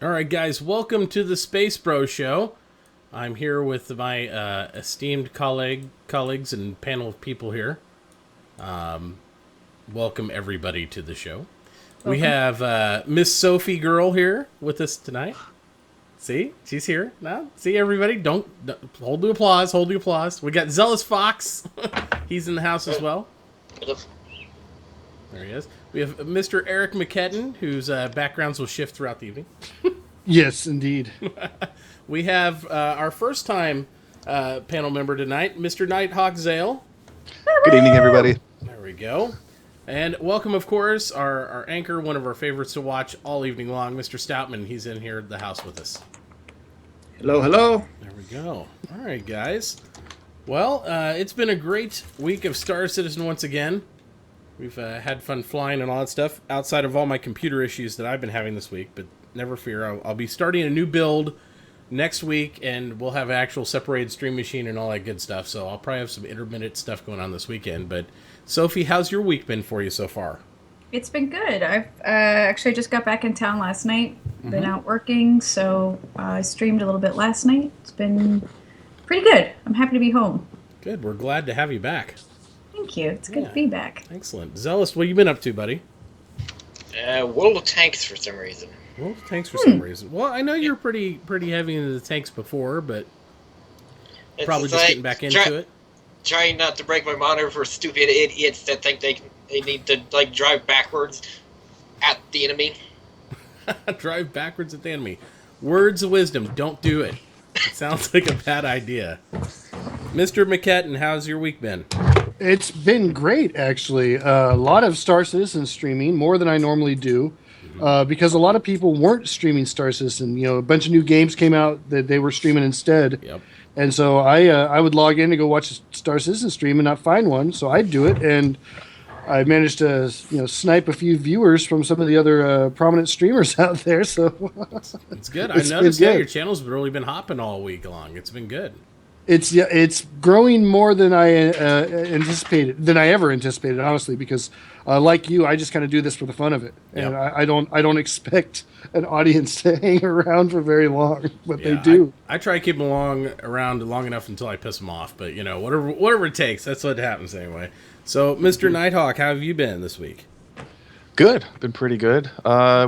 All right, guys, welcome to the Space Bro Show. I'm here with my esteemed colleagues and panel of people here. Welcome everybody to the show. We have Miss Sophie Girl here with us tonight. See, she's here now. See, everybody, don't hold the applause. Hold the applause. We got Zealous Fox. He's in the house as well. There he is. We have Mr. Eric McKetton, whose backgrounds will shift throughout the evening. Yes, indeed. We have our first time panel member tonight, Mr. Nighthawk Zale. Good evening, everybody. There we go. And welcome, of course, our anchor, one of our favorites to watch all evening long, Mr. Stoutman. He's in here at the house with us. Hello, hello. There we go. All right, guys. Well, it's been a great week of Star Citizen once again. We've had fun flying and all that stuff, outside of all my computer issues that I've been having this week. But never fear, I'll be starting a new build next week, and we'll have an actual separated stream machine and all that good stuff. So I'll probably have some intermittent stuff going on this weekend. But Sophie, how's your week been for you so far? It's been good. I've actually just got back in town last night. Been out working, so I streamed a little bit last night. It's been pretty good. I'm happy to be home. Good. We're glad to have you back. Thank you. It's good to be back. Excellent. Zealous, what have you been up to, buddy? World of Tanks for some reason. Well, tanks for some reason. Well, I know you're pretty heavy into the tanks before, but probably just getting back into it. Trying not to break my monitor for stupid idiots that think they need to drive backwards at the enemy. Drive backwards at the enemy. Words of wisdom. Don't do it. It sounds like a bad idea. Mr. McKetton, how's your week been? It's been great, actually. A lot of Star Citizen streaming, more than I normally do, because a lot of people weren't streaming Star Citizen. You know, a bunch of new games came out that they were streaming instead. Yep. And so I would log in to go watch a Star Citizen stream and not find one, so I'd do it, and I managed to snipe a few viewers from some of the other prominent streamers out there. So it's good. I noticed your channel's really been hopping all week long. It's been good. It's growing more than I ever anticipated, honestly, because like you, I just kind of do this for the fun of it, and I don't expect an audience to hang around for very long, but they do. I try to keep them around long enough until I piss them off, but whatever it takes, that's what happens anyway. So, Mr. Nighthawk, how have you been this week? Good. Been pretty good.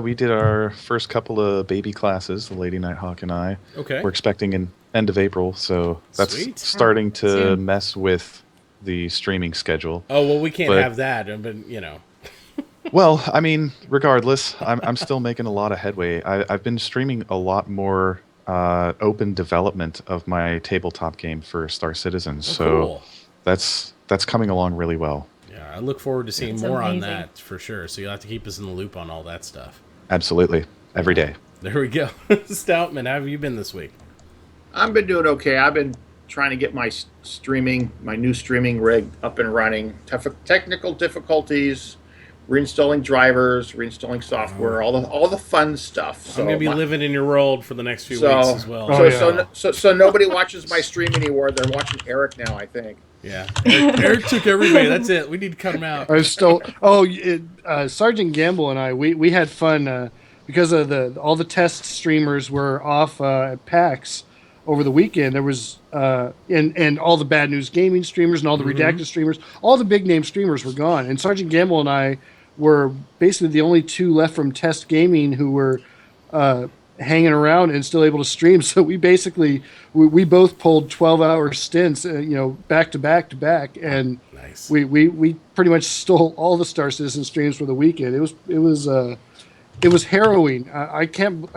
We did our first couple of baby classes, the Lady Nighthawk and I. Okay. We're expecting an end of April, so that's Sweet. starting to mess with the streaming schedule. Oh, well, we can't have that, but Well, I mean, regardless, I'm still making a lot of headway. I've been streaming a lot more open development of my tabletop game for Star Citizen, cool. That's coming along really well. Yeah, I look forward to seeing That's more amazing. on that for sure. So you'll have to keep us in the loop on all that stuff. Absolutely. Every day. There we go. Stoutman, how have you been this week? I've been doing okay. I've been trying to get my new streaming rig up and running. Technical difficulties, reinstalling drivers, reinstalling software, all the fun stuff. So I'm gonna be living in your world for the next few weeks as well. So nobody watches my stream anymore. They're watching Eric now, I think. Yeah, Eric took everybody. That's it. We need to cut him out. Sergeant Gamble and I, we had fun because of all the test streamers were off at PAX over the weekend. There was and all the Bad News Gaming streamers and all the redacted streamers, all the big name streamers were gone. And Sergeant Gamble and I were basically the only two left from Test Gaming who were hanging around and still able to stream. So we basically we both pulled 12-hour stints, back to back to back, and nice. we pretty much stole all the Star Citizen streams for the weekend. It was harrowing. I can't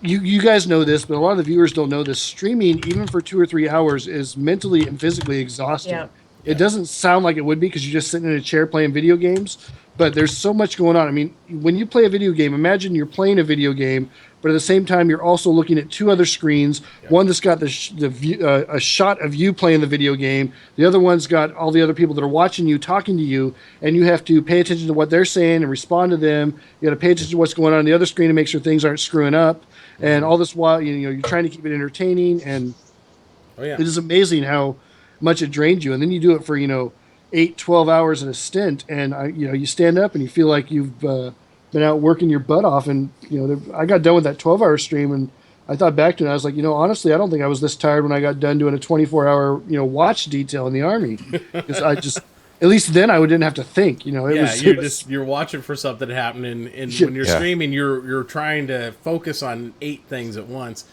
You guys know this, but a lot of the viewers don't know this. Streaming, even for 2 or 3 hours, is mentally and physically exhausting. Yeah. It doesn't sound like it would be because you're just sitting in a chair playing video games, but there's so much going on. I mean, when you play a video game, imagine you're playing a video game, but at the same time, you're also looking at two other screens. Yeah. One that's got a shot of you playing the video game. The other one's got all the other people that are watching you, talking to you, and you have to pay attention to what they're saying and respond to them. You got to pay attention to what's going on the other screen to make sure things aren't screwing up. And all this while, you're trying to keep it entertaining, and it is amazing how much it drains you. And then you do it for 8-12 hours in a stint, and you stand up and you feel like you've been out working your butt off, and I got done with that 12-hour stream, and I thought back to it, and I was like, honestly, I don't think I was this tired when I got done doing a 24-hour watch detail in the Army, because I just, at least then I didn't have to think. You're watching for something to happen, and when you're streaming, you're trying to focus on 8 things at once.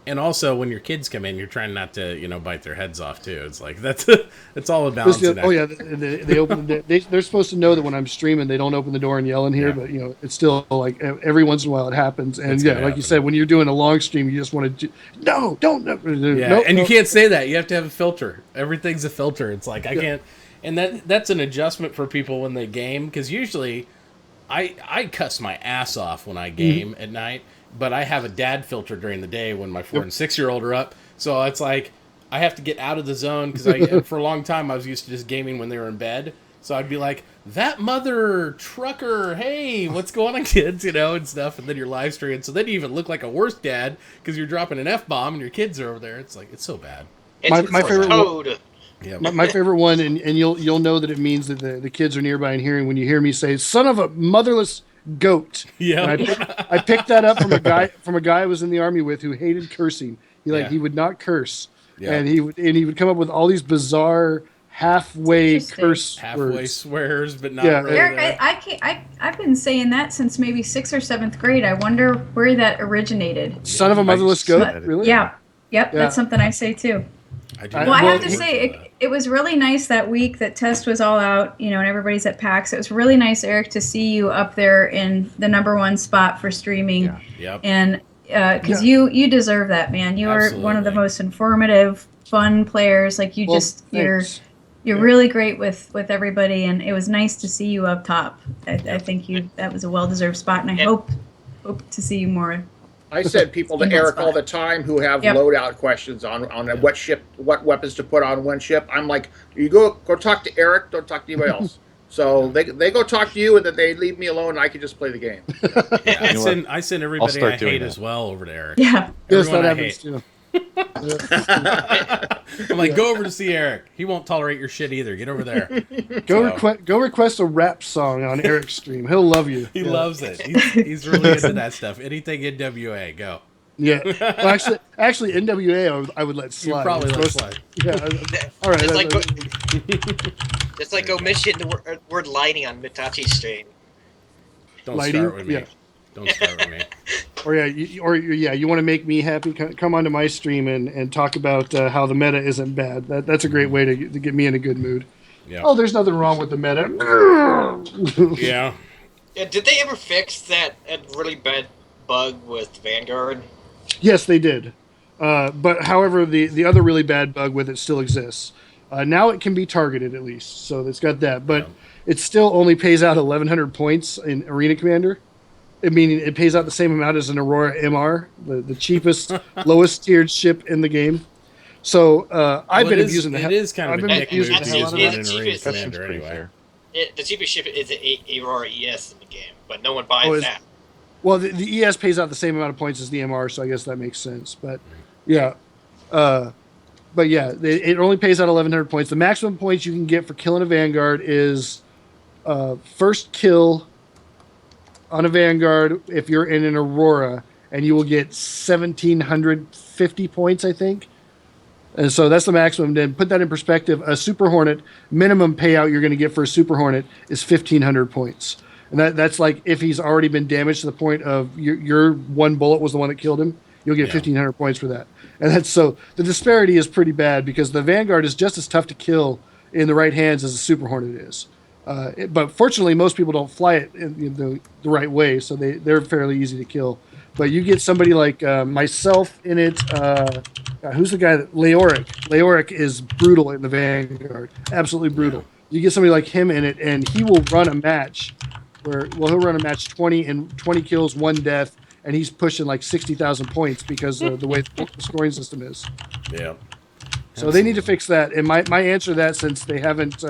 And also, when your kids come in, you're trying not to, bite their heads off too. It's like it's all a balancing act. Oh yeah, they open. They're supposed to know that when I'm streaming, they don't open the door and yell in here. But it's still like every once in a while it happens. And like you said, when you're doing a long stream, you just want to don't. Yeah, and you can't say that. You have to have a filter. Everything's a filter. It's like I can't. And that's an adjustment for people when they game, because usually, I cuss my ass off when I game at night. But I have a dad filter during the day when my 4 and 6-year-old are up. So it's like I have to get out of the zone, because for a long time I was used to just gaming when they were in bed. So I'd be like, that mother trucker, hey, what's going on, kids, and stuff. And then you're live streaming. So then you even look like a worse dad because you're dropping an F-bomb and your kids are over there. It's like, it's so bad. My favorite code. Yeah. My favorite one, and you'll know that it means that the kids are nearby and hearing when you hear me say, son of a motherless goat. Yeah. I picked that up from a guy I was in the Army with who hated cursing. He would not curse. Yeah. And he would come up with all these bizarre halfway words. Swears, but not really. Eric, I've been saying that since maybe 6th or 7th grade. I wonder where that originated. Son of a motherless goat? Really? Yeah. Yep, that's something I say too. I have to say, it was really nice that week that Test was all out, and everybody's at PAX. It was really nice, Eric, to see you up there in the #1 spot for streaming. Yeah. Yep. And because you deserve that, man. You are one of the most informative, fun players. Like you're really great with everybody, and it was nice to see you up top. I think that was a well-deserved spot, and I hope to see you more. I send people to Eric all the time who have loadout questions on what ship, what weapons to put on one ship. I'm like, you go talk to Eric, don't talk to anybody else. So they go talk to you, and then they leave me alone, and I can just play the game. I send everybody I hate as well over to Eric. Yeah. Yes, that happens too. I'm like, go over to see Eric. He won't tolerate your shit either. Get over there. Go request a rap song on Eric's stream. He'll love you. He loves it. He's really into that stuff. Anything NWA, go. Yeah. Well, actually, NWA, I would let slide. You probably let slide. Yeah. All right. It's like omission the word lighting on Mitachi's stream. Don't start with me. Yeah. Don't start with me. You want to make me happy? Come onto my stream and talk about how the meta isn't bad. That's a great way to get me in a good mood. Yeah. Oh, there's nothing wrong with the meta. Yeah. Did they ever fix that really bad bug with Vanguard? Yes, they did. But however, the other really bad bug with it still exists. Now it can be targeted at least, so it's got that. But it still only pays out 1,100 points in Arena Commander. I mean, it pays out the same amount as an Aurora MR, the cheapest, lowest tiered ship in the game. So I've been abusing the hell. It is kind of a dick move to use it in Arena Commander anyway. The cheapest ship is the Aurora ES in the game, but no one buys that. Well, the ES pays out the same amount of points as the MR, so I guess that makes sense. But yeah, it only pays out 1,100 points. The maximum points you can get for killing a Vanguard is first kill on a Vanguard if you're in an Aurora, and you will get 1,750 points, I think. And so that's the maximum. Then put that in perspective. A Super Hornet minimum payout you're going to get for a Super Hornet is 1,500 points. And that's like if he's already been damaged to the point of your one bullet was the one that killed him, you'll get 1,500 points for that. And that's so the disparity is pretty bad because the Vanguard is just as tough to kill in the right hands as a Super Hornet is. But fortunately, most people don't fly it in the right way, so they're fairly easy to kill. But you get somebody like myself in it. Who's the guy? Leoric. Leoric is brutal in the Vanguard. Absolutely brutal. You get somebody like him in it, and he will run a match he'll run a match 20 kills, 1 death, and he's pushing like 60,000 points because of the way the scoring system is. Yeah. So they need to fix that. And my answer to that, since they haven't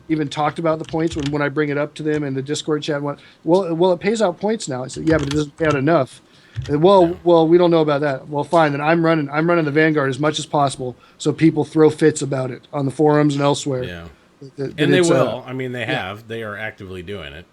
even talked about the points when I bring it up to them in the Discord chat, well, it pays out points now. I said, yeah, but it doesn't pay out enough. And, well, we don't know about that. Well, fine. Then I'm running the Vanguard as much as possible, so people throw fits about it on the forums and elsewhere. Yeah. And they will. I mean, they have. They are actively doing it.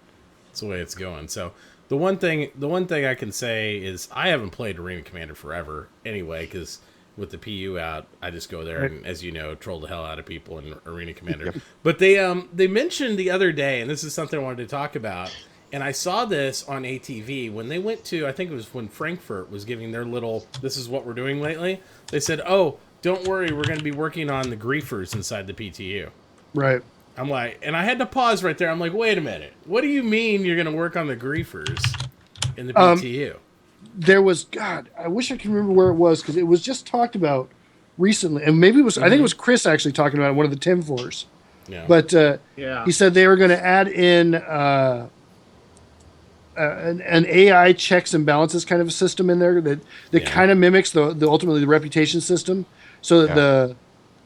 That's the way it's going. So The one thing I can say is I haven't played Arena Commander forever anyway, because with the PU out, I just go there and, as you know, troll the hell out of people in Arena Commander. Yep. But they mentioned the other day, and this is something I wanted to talk about, and I saw this on ATV when they went to, I think it was when Frankfurt was giving their little, this is what we're doing lately. They said, oh, don't worry, we're going to be working on the griefers inside the PTU. Right. I'm like, and I had to pause right there. I'm like, wait a minute. What do you mean you're going to work on the griefers in the PTU? There was, God, I wish I could remember where it was, because it was just talked about recently, and maybe it was, I think it was Chris actually talking about it, one of the Tim Fours. Yeah. But Yeah. he said they were going to add in an AI checks and balances kind of a system in there that kind of mimics the ultimately the reputation system, so that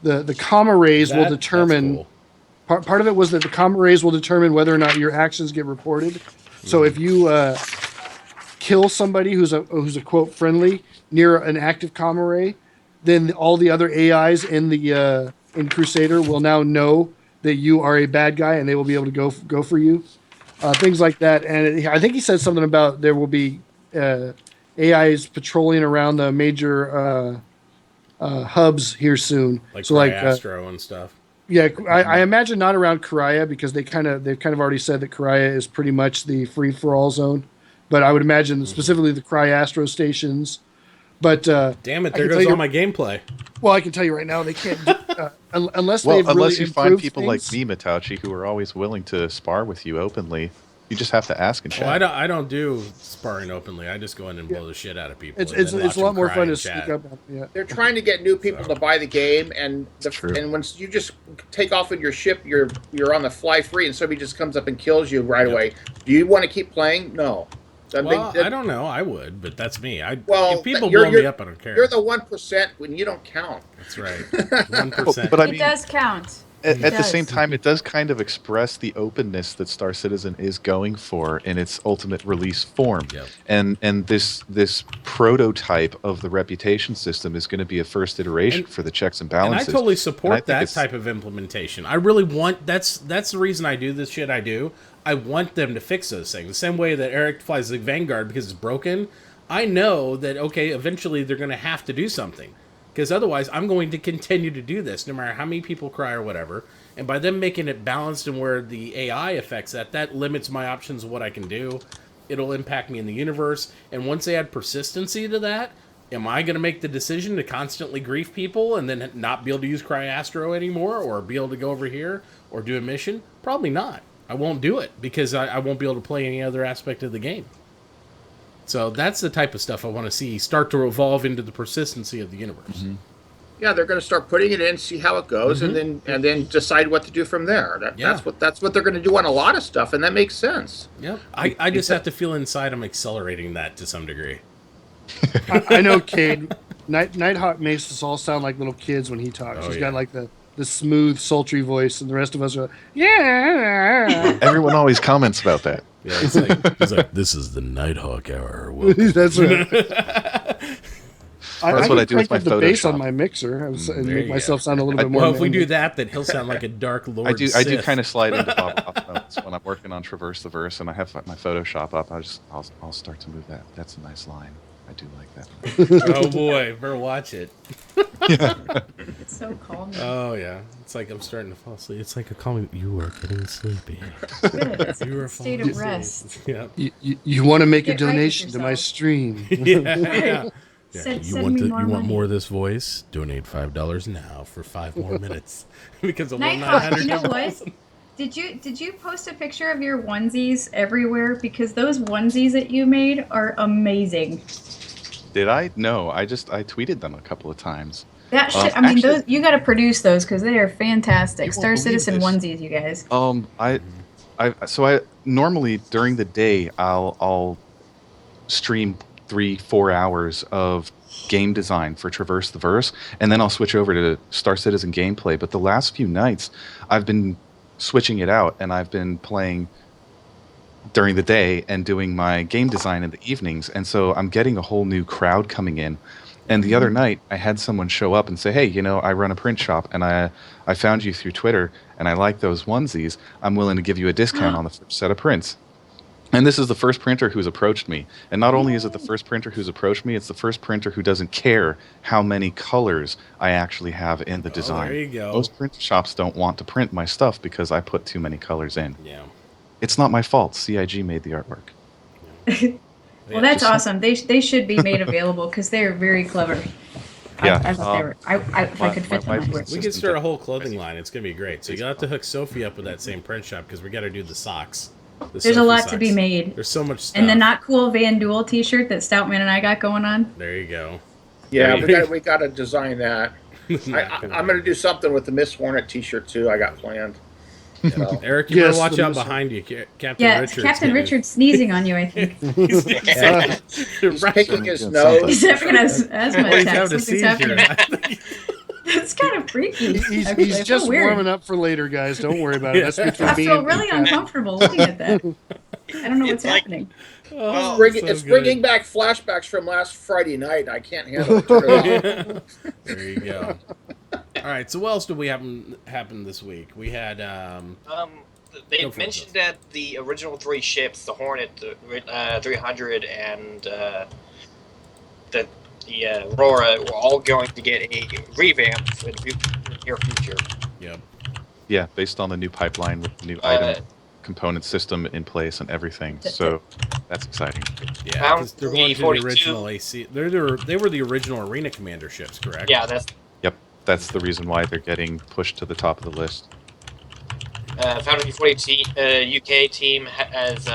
the comma raise will determine. Cool. Part of it was that the comma raise will determine whether or not your actions get reported. So if you kill somebody who's a quote friendly near an active comma ray, then all the other AIs in the in Crusader will now know that you are a bad guy, and they will be able to go for you. Things like that. And I think he said something about there will be AIs patrolling around the major hubs here soon. Like Astro and stuff. Yeah, I imagine not around Karaya, because they've kind of already said that Karaya is pretty much the free for all zone. But I would imagine specifically the Astro stations. But damn it, there goes all my gameplay. Well, I can tell you right now, they can't unless Well, they've unless really you find improved people things. like me, Matachi, who are always willing to spar with you openly. You just have to ask and chat. Well, I don't do sparring openly. I just go in and blow the shit out of people. It's and then watch a lot them more cry fun and to chat. speak up. Yeah. They're trying to get new people to buy the game, and true. and once you just take off with your ship, you're on the fly free, and somebody just comes up and kills you right away. Do you want to keep playing? No. Well, I don't know. I would, but that's me. Well, if people you're- blow me up, I don't care. You're the 1% when you don't count. That's right. 1%. But I It mean, does count. at the does. same time, it does kind of express the openness that Star Citizen is going for in its ultimate release form. Yep. And this prototype of the reputation system is going to be a first iteration for the checks and And I balances. totally And I support think that it's- type of implementation. I really want that's the reason I do this shit I do. I want them to fix those things. The same way that Eric flies the Vanguard because it's broken. I know that eventually they're going to have to do something. Because otherwise I'm going to continue to do this no matter how many people cry or whatever. And by them making it balanced and where the AI affects that limits my options of what I can do. It'll impact me in the universe. And once they add persistency to that, am I going to make the decision to constantly grief people and then not be able to use Cryastro anymore, or be able to go over here or do a mission? Probably not. I won't do it because I won't be able to play any other aspect of the game. So that's the type of stuff I want to see start to evolve into the persistency of the universe. Mm-hmm. Yeah, they're going to start putting it in, see how it goes, and then decide what to do from there. That's what they're going to do on a lot of stuff, and that makes sense. Yep. I just have to feel inside I'm accelerating that to some degree. I know, Cade. Nighthawk makes us all sound like little kids when he talks. Oh, He's yeah. got like the smooth, sultry voice, and the rest of us are yeah. Everyone always comments about that. Yeah, it's like this is the Nighthawk hour. That's right. That's what I do with crank my up the bass Photoshop. on my mixer and There make you myself go. sound a little bit more. Well, if we manly. do that, then he'll sound like a dark lord. I do Sith. kind of slide into Bob Hoff modes when I'm working on Traverse the Verse and I have my Photoshop up. I'll start to move that. That's a nice line. I do like that. Oh boy, better watch it. It's so calming. Oh yeah, it's like I'm starting to fall asleep. It's like a call me. You are getting sleepy. Good. It's You are a state falling of rest. Yeah. You want to make a Get right with donation to my yourself. stream. Yeah. Send You me want more you want money. more of this voice? Donate $5 now for 5 more minutes because of Nighthawk, you know 900. what? Did you post a picture of your onesies everywhere? Because those onesies that you made are amazing. Did I? No, I tweeted them a couple of times. That shit. I mean, actually- those you got to produce those because they are fantastic. You won't Star believe Citizen this. onesies, you guys. I normally during the day I'll stream 3-4 hours of game design for Traverse the Verse, and then I'll switch over to Star Citizen gameplay. But the last few nights, I've been switching it out, and I've been playing during the day and doing my game design in the evenings, and so I'm getting a whole new crowd coming in. And the other night, I had someone show up and say, "Hey, I run a print shop, and I found you through Twitter, and I like those onesies. I'm willing to give you a discount on the first set of prints." And this is the first printer who's approached me. And not only is it the first printer who's approached me, it's the first printer who doesn't care how many colors I actually have in the design. There you go. Most print shops don't want to print my stuff because I put too many colors in. Yeah. It's not my fault. CIG made the artwork. Well, that's awesome. They should be made available because they're very clever. Yeah, I thought they were. If I could fit them, I'd wear. We could start a whole clothing line. It's gonna be great. So you'll have to hook Sophie up with that same print shop because we got to do the socks. There's a lot to be made. There's so much stuff. And the Not Cool Van Duel T-shirt that Stoutman and I got going on. There you go. Yeah, we got to design that. I'm going to do something with the Miss Hornet T-shirt too. I got planned. So. Eric, you better watch out behind you, Captain Richards. Yeah, Captain Richard's sneezing on you, I think. He's picking his nose. He's having asthma He's attacks. having a seizure. It's kind of freaky. He's just warming up for later, guys. Don't worry about it. That's between I me feel and really Captain. uncomfortable looking at that. I don't know what's happening. Oh, It's bringing back flashbacks from last Friday night. I can't handle it. Turn it off. There you go. All right. So what else did we happen this week? We had. They mentioned that the original 3 ships, the Hornet, the 300, and the Aurora, were all going to get a revamp in the near future. Yep. Yeah, based on the new pipeline with the new item component system in place and everything. So that's exciting. Yeah, Round 'cause they're going to the 342. original AC. They were the original Arena Commander ships, correct? Yeah, that's That's the reason why they're getting pushed to the top of the list. Foundry 40 UK team has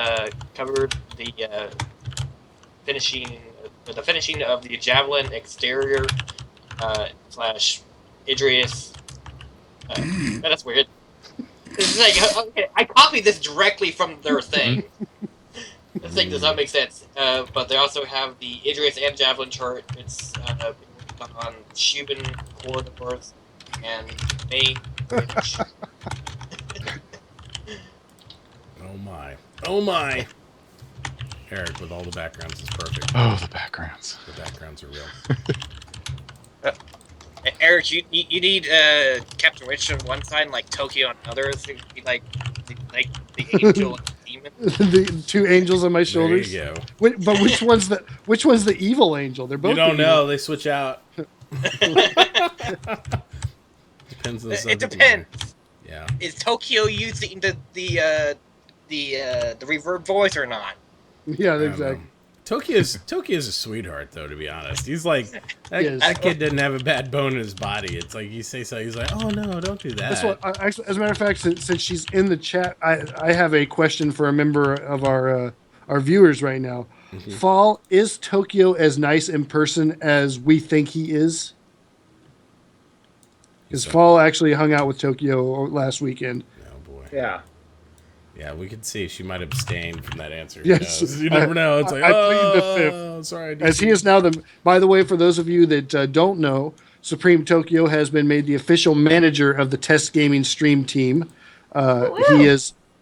covered the finishing of the Javelin exterior / Idris. That's weird. It's like, okay, I copied this directly from their thing. This thing does not make sense. But they also have the Idris and Javelin chart. It's on Shubin Corridors and main. Oh my. Eric with all the backgrounds is perfect. Oh, the backgrounds. The backgrounds are real. Eric, you need Captain Rich on one side, and, like Tokyo on the other. So it could be like the angel and the demon. The 2 angels on my shoulders. There you go. But which one's the evil angel? They're both. You don't evil. know. They switch out. Depends on the subject It depends. matter. Yeah. Is Tokyo using the reverb voice or not? Yeah, I don't exactly. know. Tokyo's a sweetheart, though. To be honest, he's like Yes. that kid doesn't have a bad bone in his body. It's like you say so, he's like, oh no, don't do that. That's what. Actually, as a matter of fact, since she's in the chat, I have a question for a member of our viewers right now. Mm-hmm. Fall, is Tokyo as nice in person as we think he is? Because Fall actually hung out with Tokyo last weekend. Oh boy. Yeah. Yeah, we can see she might abstain from that answer. Who Yes. knows? You never know. It's like, I plead the oh, sorry. As he is now the. By the way, for those of you that don't know, Supreme Tokyo has been made the official manager of the Test Gaming Stream team.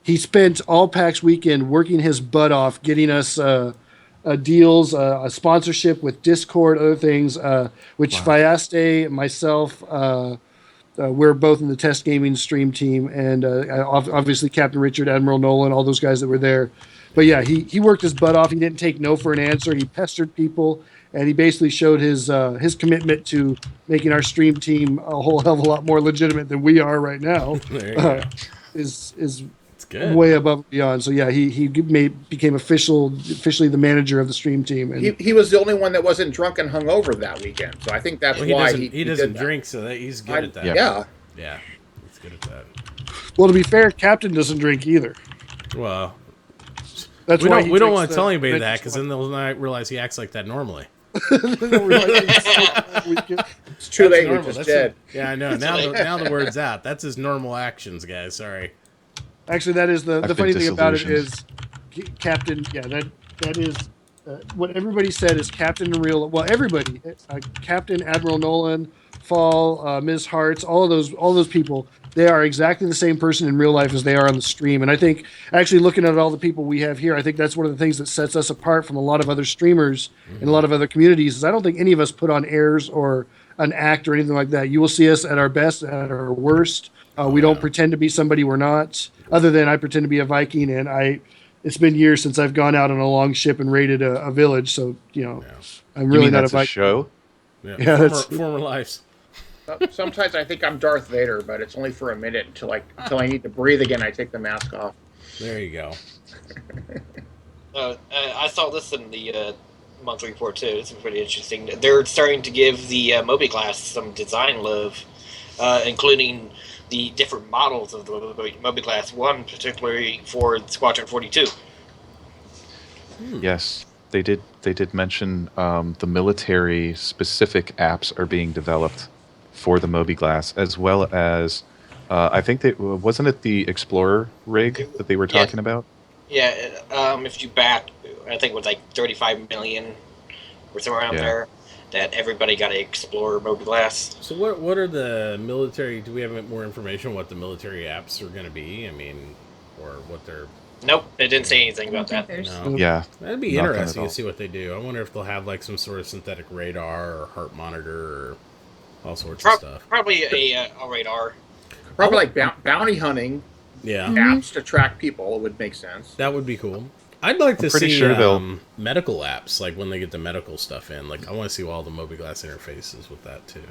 He spent all PAX weekend working his butt off, getting us deals, a sponsorship with Discord, other things, which Fayaste, myself, we're both in the Test Gaming Stream team, and obviously Captain Richard, Admiral Nolan, all those guys that were there. But yeah, he worked his butt off. He didn't take no for an answer. He pestered people, and he basically showed his commitment to making our stream team a whole hell of a lot more legitimate than we are right now. There you go. Is It's good. way above and beyond. So yeah, he became officially the manager of the stream team. And He was the only one that wasn't drunk and hungover that weekend. So I think that's Well, why he doesn't did that. drink, so he's good at that. Yeah. Yeah, he's good at that. well, to be fair, Captain doesn't drink either. Well, That's we why don't he we don't drinks want to the tell anybody that vintage because then they'll not realize he acts like that normally. It's too That's late. normal. We're just That's dead. Yeah, I know. Now the word's out. That's his normal actions, guys. Sorry. Actually, that is the I've funny been thing about it disillusioned. is Captain. Yeah, that is what everybody said is Captain in real. Well, everybody, Captain, Admiral Nolan, Fall, Ms. Hartz, all those people. They are exactly the same person in real life as they are on the stream. And I think actually looking at all the people we have here, I think that's one of the things that sets us apart from a lot of other streamers and a lot of other communities is I don't think any of us put on airs or an act or anything like that. You will see us at our best, at our worst. We don't pretend to be somebody we're not, other than I pretend to be a Viking and I it's been years since I've gone out on a long ship and raided a village. So Yeah. I'm You really mean not that's a Viking. show? Yeah, Yeah, that's- former lives. Sometimes I think I'm Darth Vader, but it's only for a minute until I need to breathe again. I take the mask off. There you go. I saw this in the monthly report too. It's pretty interesting. They're starting to give the Moby-Glass some design love, including the different models of the Moby-Glass. One particularly for Squadron 42. Yes, they did. They did mention the military specific apps are being developed for the Moby-Glass, as well as I think they wasn't it the Explorer rig that they were Yeah. talking about. Yeah, if you back, I think it was like 35 million or somewhere around Yeah. there, that everybody got to explore Moby-Glass. So what are the military? Do we have more information on what the military apps are going to be? I mean, or what they're? Nope, they didn't say anything I don't about think that. there's. No. Yeah, That'd be Nothing interesting at all. to see what they do. I wonder if they'll have like some sort of synthetic radar or heart monitor or all sorts of stuff. Probably a radar. Probably like bounty hunting Yeah, apps to track people would make sense. that would be cool. I'd like to pretty see sure they'll- medical apps, like when they get the medical stuff in. Like I want to see all the Moby-Glass interfaces with that too.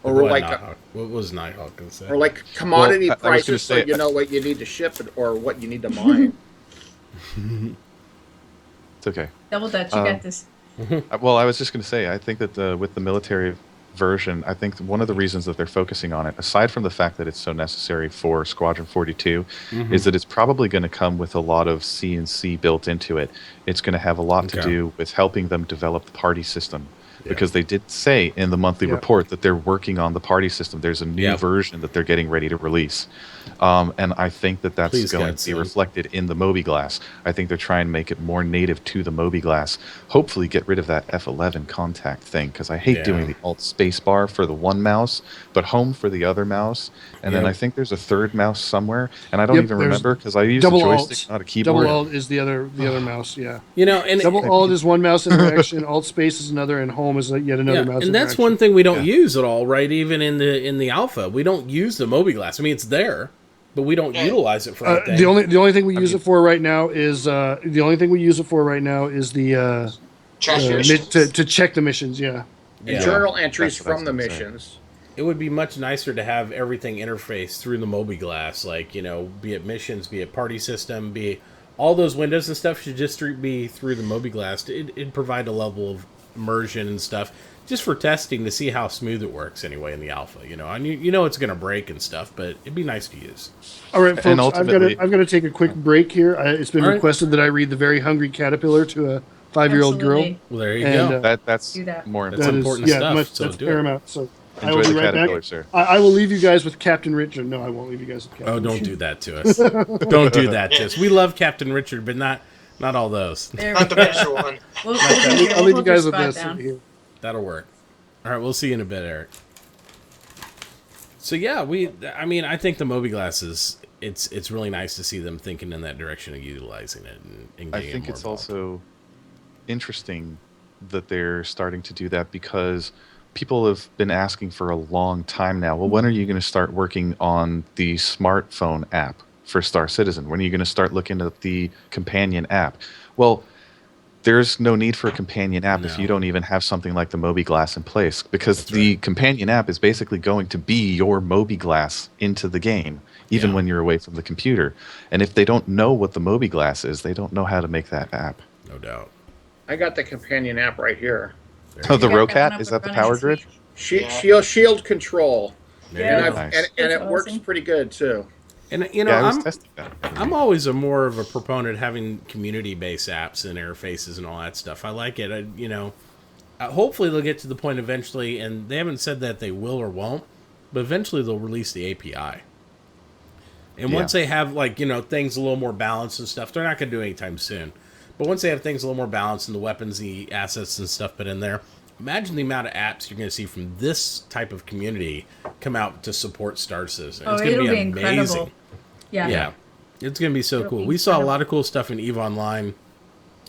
Or what, like Nighthawk- what was Nighthawk going to say? Or like commodity Well, I was gonna prices, so say- you know what you need to ship or what you need to mine. it's okay. Double Dutch, you got this. Well, I was just going to say, I think that with the military version, I think one of the reasons that they're focusing on it, aside from the fact that it's so necessary for Squadron 42, is that it's probably going to come with a lot of CNC built into it. It's going to have a lot to Okay. do with helping them develop the party system. Because they did say in the monthly Yeah. report that they're working on the party system. There's a new Yeah. version that they're getting ready to release. And I think that that's Please, going God, to be son. reflected in the Moby-Glass. I think they're trying to make it more native to the Moby-Glass. Hopefully get rid of that F11 contact thing, because I hate Yeah. doing the alt space bar for the one mouse, but home for the other mouse. And then Yep. I think there's a third mouse somewhere, and I don't Yep, even there's remember because I use a double joystick, alts. not a keyboard. Double alt is the other mouse. Yeah. You know, and Double alt is one mouse interaction. Alt space is another, and home is yet another yeah, mouse. and that's interaction. one thing we don't Yeah. use at all, right? Even in the alpha, we don't use the Moby-Glass. I mean, it's there, but we don't Yeah. utilize it for anything. The only thing we use mean- it for right now is the Trash to missions. to check the missions. Yeah. Yeah. Journal entries That's what I from the was gonna say. missions. It would be much nicer to have everything interfaced through the Moby-Glass, like, you know, be it missions, be it party system, be it, all those windows and stuff should just be through the Moby-Glass. It'd provide a level of immersion and stuff just for testing to see how smooth it works anyway in the alpha, you know. And you know it's going to break and stuff, but it'd be nice to use. All right, folks. ultimately- I've got to take a quick break here. It's been All right. requested that I read The Very Hungry Caterpillar to a 5-year-old girl. Absolutely. Well, there you And, go. That's Do that. more That's important. important stuff, so that's do it. paramount. So I Enjoy will be the right caterpillar, back. sir. I will leave you guys with Captain Richard. No, I won't leave you guys with Captain. Oh, don't Richard. do that to us. Don't do that to us. We love Captain Richard, but not all those. There we Not the go. miniature one. We'll I'll leave you hold your guys with spot this down. here. That'll work. All right, we'll see you in a bit, Eric. So yeah, I mean, I think the Moby-Glass is it's really nice to see them thinking in that direction of utilizing it and I getting think it more it's involved. also interesting that they're starting to do that because people have been asking for a long time now. Well, when are you going to start working on the smartphone app for Star Citizen? When are you going to start looking at the companion app? Well, there's no need for a companion app if No. you don't even have something like the Moby-Glass in place, because the companion app is basically going to be your Moby-Glass into the game, even Yeah. when you're away from the computer. And if they don't know what the Moby-Glass is, they don't know how to make that app. No doubt. I got the companion app right here. Oh, the You got that one Rocat? up Is and that the running. power grid? Shield control, There Yeah. you and, go. I've, Nice. and That's it works awesome. pretty good too. And you know, Yeah, I was I'm testing that. I'm always more of a proponent of having community-based apps and interfaces and all that stuff. I like it. Hopefully they'll get to the point eventually, and they haven't said that they will or won't, but eventually they'll release the API. And once Yeah. they have, like, you know, things a little more balanced and stuff, they're not going to do it anytime soon. But once they have things a little more balanced and the weapons, the assets and stuff put in there, imagine the amount of apps you're going to see from this type of community come out to support Star Citizen. Oh, It's going to it'll be be amazing. incredible. Yeah. Yeah. It's going to be so It'll cool. be We saw a incredible. lot of cool stuff in EVE Online.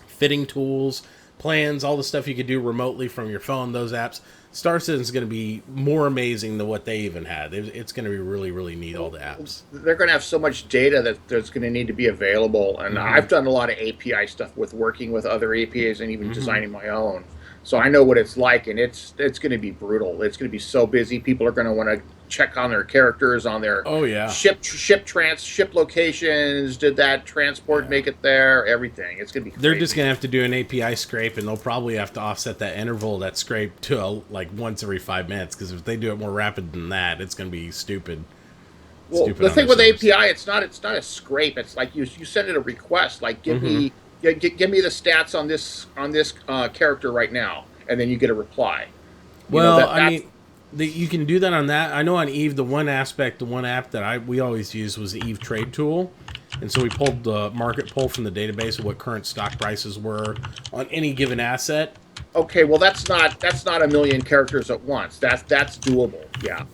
Fitting tools, plans, all the stuff you could do remotely from your phone, those apps. Star Citizen is going to be more amazing than what they even had. It's going to be really, really neat, all the apps. They're going to have so much data that there's going to need to be available. And I've done a lot of API stuff with working with other APIs and even designing my own. So I know what it's like, and it's going to be brutal. It's going to be so busy. People are going to want to check on their characters, on their ship locations. Did that transport make it there? Everything. It's going to be crazy. They're just going to have to do an API scrape, and they'll probably have to offset that interval of that scrape to like once every 5 minutes. Because if they do it more rapid than that, it's going to be stupid. Well, the thing with API, it's not a scrape. It's like you send it a request, like give me the stats on this character right now, and then you get a reply. You can do that on that. I know on Eve, the one app that we always used was the Eve Trade Tool, and so we pulled the market pull from the database of what current stock prices were on any given asset. Okay, well that's not a million characters at once. That's doable. Yeah.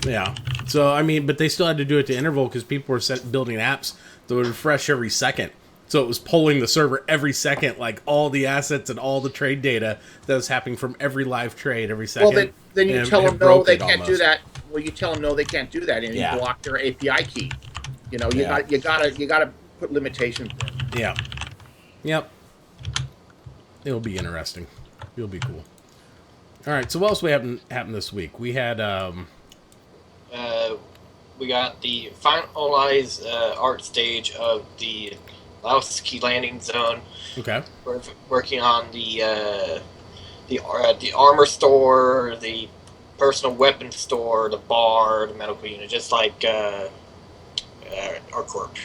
Yeah. So but they still had to do it to interval because people were building apps that would refresh every second. So it was polling the server every second, like all the assets and all the trade data that was happening from every live trade every second. Well, then you tell them no, they can't do that. Well, you tell them no, they can't do that, and you block their API key. You gotta put limitations in. Yeah. Yep. It'll be interesting. It'll be cool. All right. So what else happened this week? We had we got the finalized art stage of the Laoski landing zone. Okay. We're working on the armor store, the personal weapon store, the bar, the medical unit, just like our corp.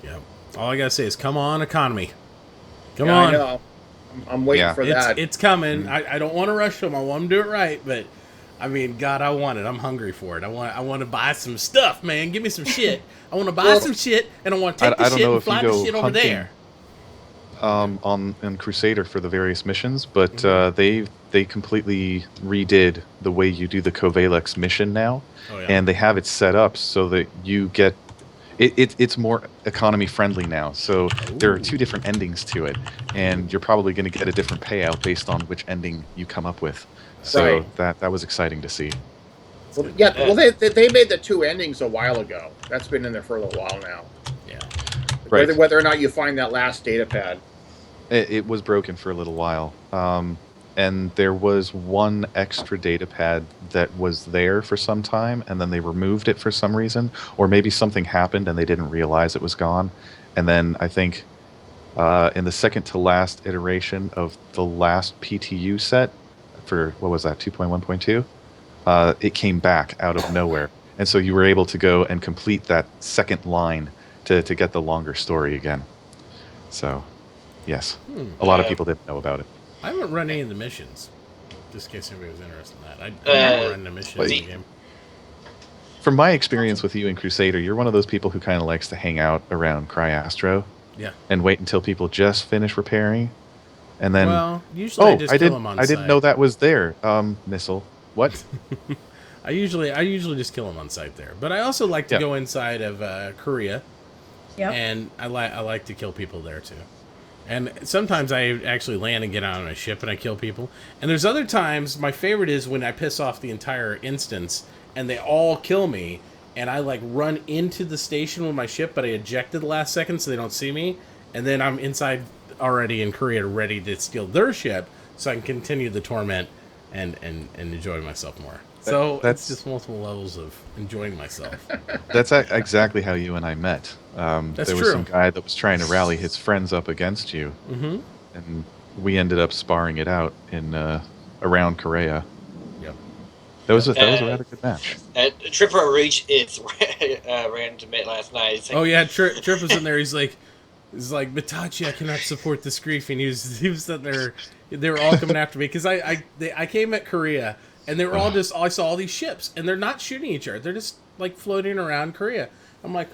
Yeah. All I gotta say is, come on, economy. Come on. on. I know. I'm waiting for that. It's coming. I don't want to rush them. I want them to do it right, but God, I want it. I'm hungry for it. I want to buy some stuff, man. Give me some shit. I want to buy some shit, and I want to take the shit and fly the shit over there. On Crusader for the various missions, but they completely redid the way you do the Covalex mission now, and they have it set up so that you get it's more economy friendly now. So there are 2 different endings to it, and you're probably going to get a different payout based on which ending you come up with. So that was exciting to see. Well, yeah. Well, they made the 2 endings a while ago. That's been in there for a little while now. Yeah. Right. Whether or not you find that last data pad. It was broken for a little while. And there was one extra data pad that was there for some time, and then they removed it for some reason, or maybe something happened and they didn't realize it was gone. And then I think in the second to last iteration of the last PTU set for, what was that, 2.1.2? It came back out of nowhere. And so you were able to go and complete that second line to get the longer story again. So, yes, a lot of people didn't know about it. I haven't run any of the missions, just in case anybody was interested in that. I haven't run the missions in the game. From my experience with you in Crusader, you're one of those people who kind of likes to hang out around Cryastro. Yeah. And wait until people just finish repairing, and then. Well, usually I just kill them on site. I didn't know that was there. Missile. What? I usually just kill them on site there, but I also like to go inside of Korea. Yep. And I like to kill people there too. And sometimes I actually land and get out on a ship and I kill people. And there's other times, my favorite is when I piss off the entire instance and they all kill me, and I like run into the station with my ship, but I ejected the last second so they don't see me, and then I'm inside already in Korea ready to steal their ship so I can continue the torment and enjoy myself more. So that's just multiple levels of enjoying myself. That's exactly how you and I met. There was some guy that was trying to rally his friends up against you, and we ended up sparring it out in around Korea. Yep. That was a rather good match. Tripper Reach ran to mid last night. Oh yeah, Trip was in there. He's like, Mitachi, I cannot support this grief, and he was sitting there. They were all coming after me because I came at Korea. And they were all I saw all these ships, and they're not shooting each other. They're just, like, floating around Korea. I'm like,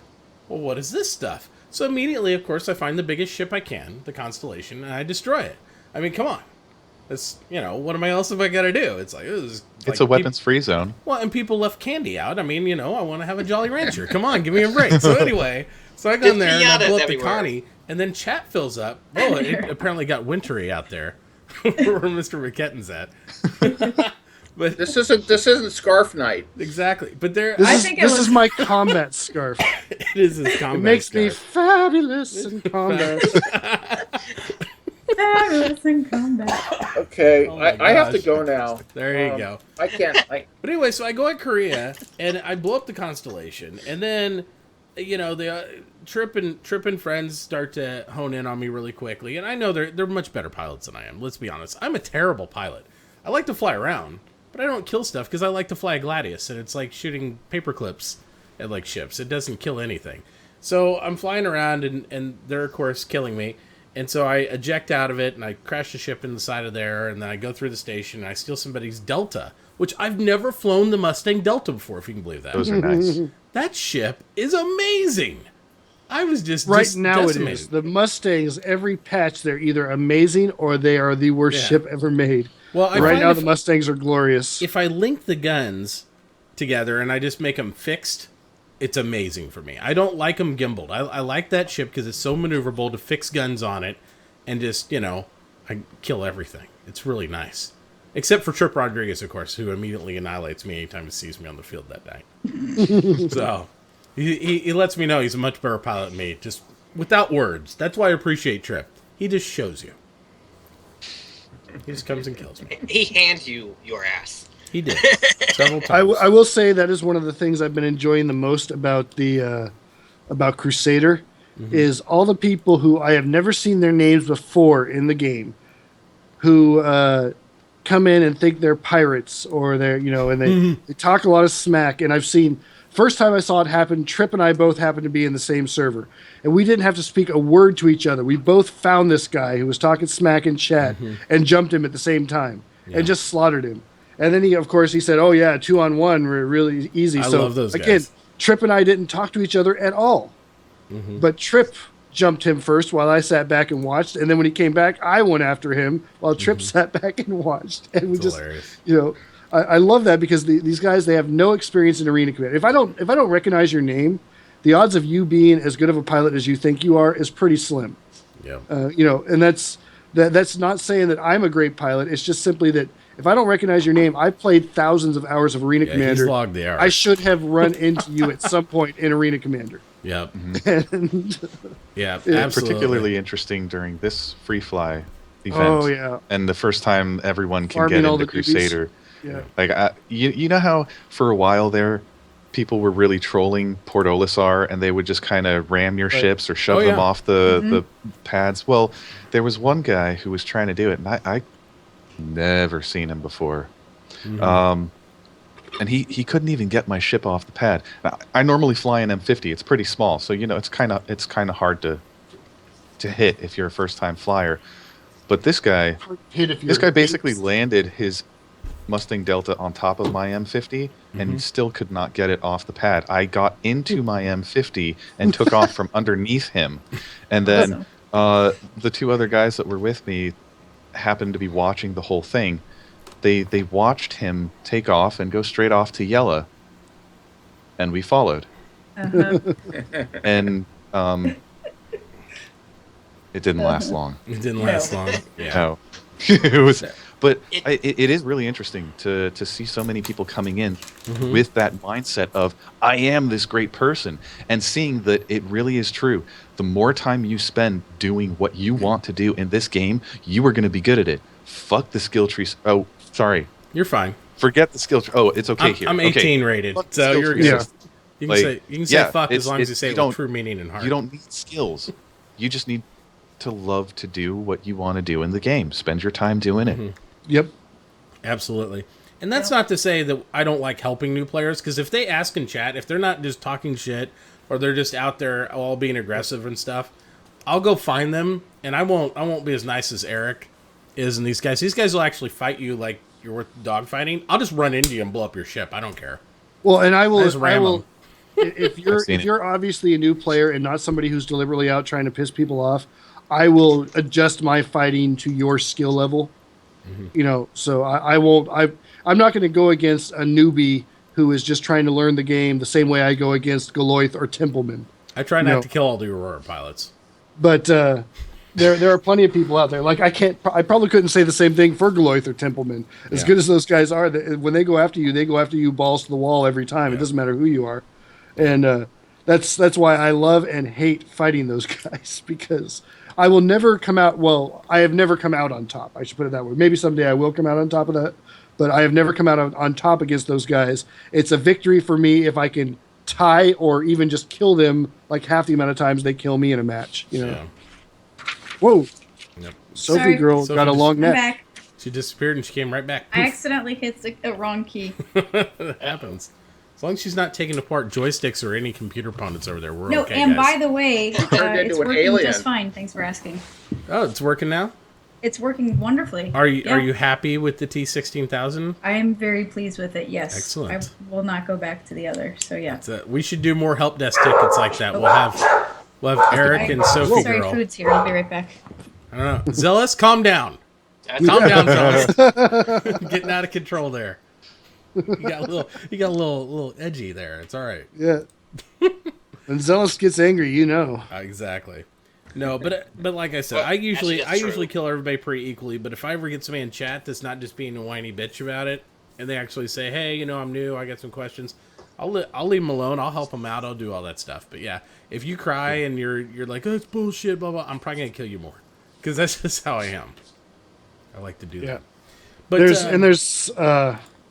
well, what is this stuff? So immediately, of course, I find the biggest ship I can, the Constellation, and I destroy it. I mean, come on. It's, what else have I got to do? It's like, it's a weapons-free zone. Well, and people left candy out. I mean, I want to have a Jolly Rancher. Come on, give me a break. So anyway, I go in there, and I blow up the Connie, and then chat fills up. Oh, it apparently got wintry out there. where Mr. McKetton's at. But This isn't Scarf Night. exactly. But there, This is my combat scarf. it is his combat. It makes me scarf. fabulous in combat. Fabulous in combat. Okay, Oh my I have to gosh. go now. There you go. I can't. But anyway, so I go at Korea and I blow up the constellation, and then, you know, the Trip and friends start to hone in on me really quickly, and I know they're much better pilots than I am. Let's be honest. I'm a terrible pilot. I like to fly around, but I don't kill stuff because I like to fly a Gladius, and it's like shooting paper clips at like ships. It doesn't kill anything. So I'm flying around, and they're of course killing me. And so I eject out of it, and I crash the ship in the side of there, and then I go through the station, and I steal somebody's Delta, which I've never flown the Mustang Delta before, if you can believe that. Those are nice. That ship is amazing. I was just Right just now it decimated. is. The Mustangs, every patch, they're either amazing or they are the worst Yeah. ship ever made. Well, I Right find now, if, the Mustangs are glorious. if I link the guns together and I just make them fixed, it's amazing for me. I don't like them gimbaled. I like that ship because it's so maneuverable to fix guns on it and just, you know, I kill everything. It's really nice. Except for Trip Rodriguez, of course, who immediately annihilates me anytime he sees me on the field that night. So, he lets me know he's a much better pilot than me, just without words. That's why I appreciate Trip. He just shows you. He just comes and kills me. He hands you your ass. He did. Several I, times. I will say that is one of the things I've been enjoying the most about the about Crusader is all the people who I have never seen their names before in the game, who come in and think they're pirates or they're and they talk a lot of smack. And I've seen first time I saw it happen, Trip and I both happened to be in the same server, and we didn't have to speak a word to each other. We both found this guy who was talking smack in chat and jumped him at the same time and just slaughtered him. And then he said, "Oh yeah, 2-on-1, we're really easy." I So love those again, guys. Trip and I didn't talk to each other at all. But Trip jumped him first while I sat back and watched, and then when he came back, I went after him while Trip sat back and watched. And we It's just, hilarious. I love that because these guys, they have no experience in arena command. If I don't recognize your name, the odds of you being as good of a pilot as you think you are is pretty slim. Yeah. And that's not saying that I'm a great pilot. It's just simply that if I don't recognize your name, I've played thousands of hours of Arena He's Commander. logged the hours. I should have run into you at some point in Arena Commander. Yep. And, Yeah. Yeah, Absolutely. Particularly interesting during this free fly event. oh yeah, And the first time everyone can Farming get all into the newbies. Crusader. yeah. Like, you know how for a while there, people were really trolling Port Olisar, and they would just kind of ram your Right. ships or shove Oh, them yeah. off the pads. Well, there was one guy who was trying to do it, and I never seen him before. And he couldn't even get my ship off the pad. Now, I normally fly an M50. It's pretty small, so it's kind of hard to hit if you're a first time flyer. But this guy basically landed his Mustang Delta on top of my M50 and still could not get it off the pad. I got into my M50 and took off from underneath him. And then the two other guys that were with me happened to be watching the whole thing. They watched him take off and go straight off to Yella. And we followed. And it didn't last long. It didn't last long. Yeah. No. It was, but It- it is really interesting to see so many people coming in with that mindset of I am this great person, and seeing that it really is true. The more time you spend doing what you want to do in this game, you are going to be good at it. Fuck the skill tree. Oh, sorry. You're fine. Forget the skill tree. Oh, it's okay here. I'm Okay. 18 rated, Fuck the so skill you're tree good. system. You can Like, say yeah, fuck as it's- long as you it's- say you it with don't- true meaning and heart. You don't need skills. You just need to love to do what you want to do in the game. Spend your time doing it. Yep. Absolutely. And that's not to say that I don't like helping new players, because if they ask in chat, if they're not just talking shit or they're just out there all being aggressive and stuff, I'll go find them, and I won't be as nice as Eric is and these guys. These guys will actually fight you like you're worth dogfighting. I'll just run into you and blow up your ship. I don't care. Well, and I just ram 'em. if you're I've seen if it. you're obviously a new player and not somebody who's deliberately out trying to piss people off, I will adjust my fighting to your skill level. So I won't. I'm not going to go against a newbie who is just trying to learn the game the same way I go against Galoith or Templeman. I try not No. to kill all the Aurora pilots. But there are plenty of people out there. Like I probably couldn't say the same thing for Galoith or Templeman. As good as those guys are, when they go after you balls to the wall every time. It doesn't matter who you are, and that's why I love and hate fighting those guys, because I will never come out. Well, I have never come out on top. I should put it that way. Maybe someday I will come out on top of that, but I have never come out on top against those guys. It's a victory for me if I can tie or even just kill them like half the amount of times they kill me in a match. You know. Yeah. Whoa. Yep. Sophie Sorry. girl Sophie got a long I'm neck. back. She disappeared and she came right back. I accidentally hit the wrong key. That happens. As long as she's not taking apart joysticks or any computer opponents over there, we're No, okay, and guys. by the way, turned it's into an working alien. just fine. Thanks for asking. Oh, it's working now? It's working wonderfully. Are you Yeah. are you happy with the T16000? I am very pleased with it. Yes. Excellent. I will not go back to the other. So yeah. We should do more help desk tickets like that. We'll have Eric and Sophie Sorry, girl. food's here. I'll be right back. I don't know. Zealous, calm down. That's Calm down, Zealous. Getting out of control there. You got a little edgy there. It's all right. Yeah. When Zealous gets angry, you know. Exactly. No, but like I said, Well, I usually actually, that's true. kill everybody pretty equally. But if I ever get somebody in chat that's not just being a whiny bitch about it, and they actually say, "Hey, I'm new. I got some questions," I'll leave them alone. I'll help them out. I'll do all that stuff. But yeah, if you cry and you're like, "Oh, it's bullshit," blah blah, I'm probably gonna kill you more, because that's just how I am. I like to do that. But There's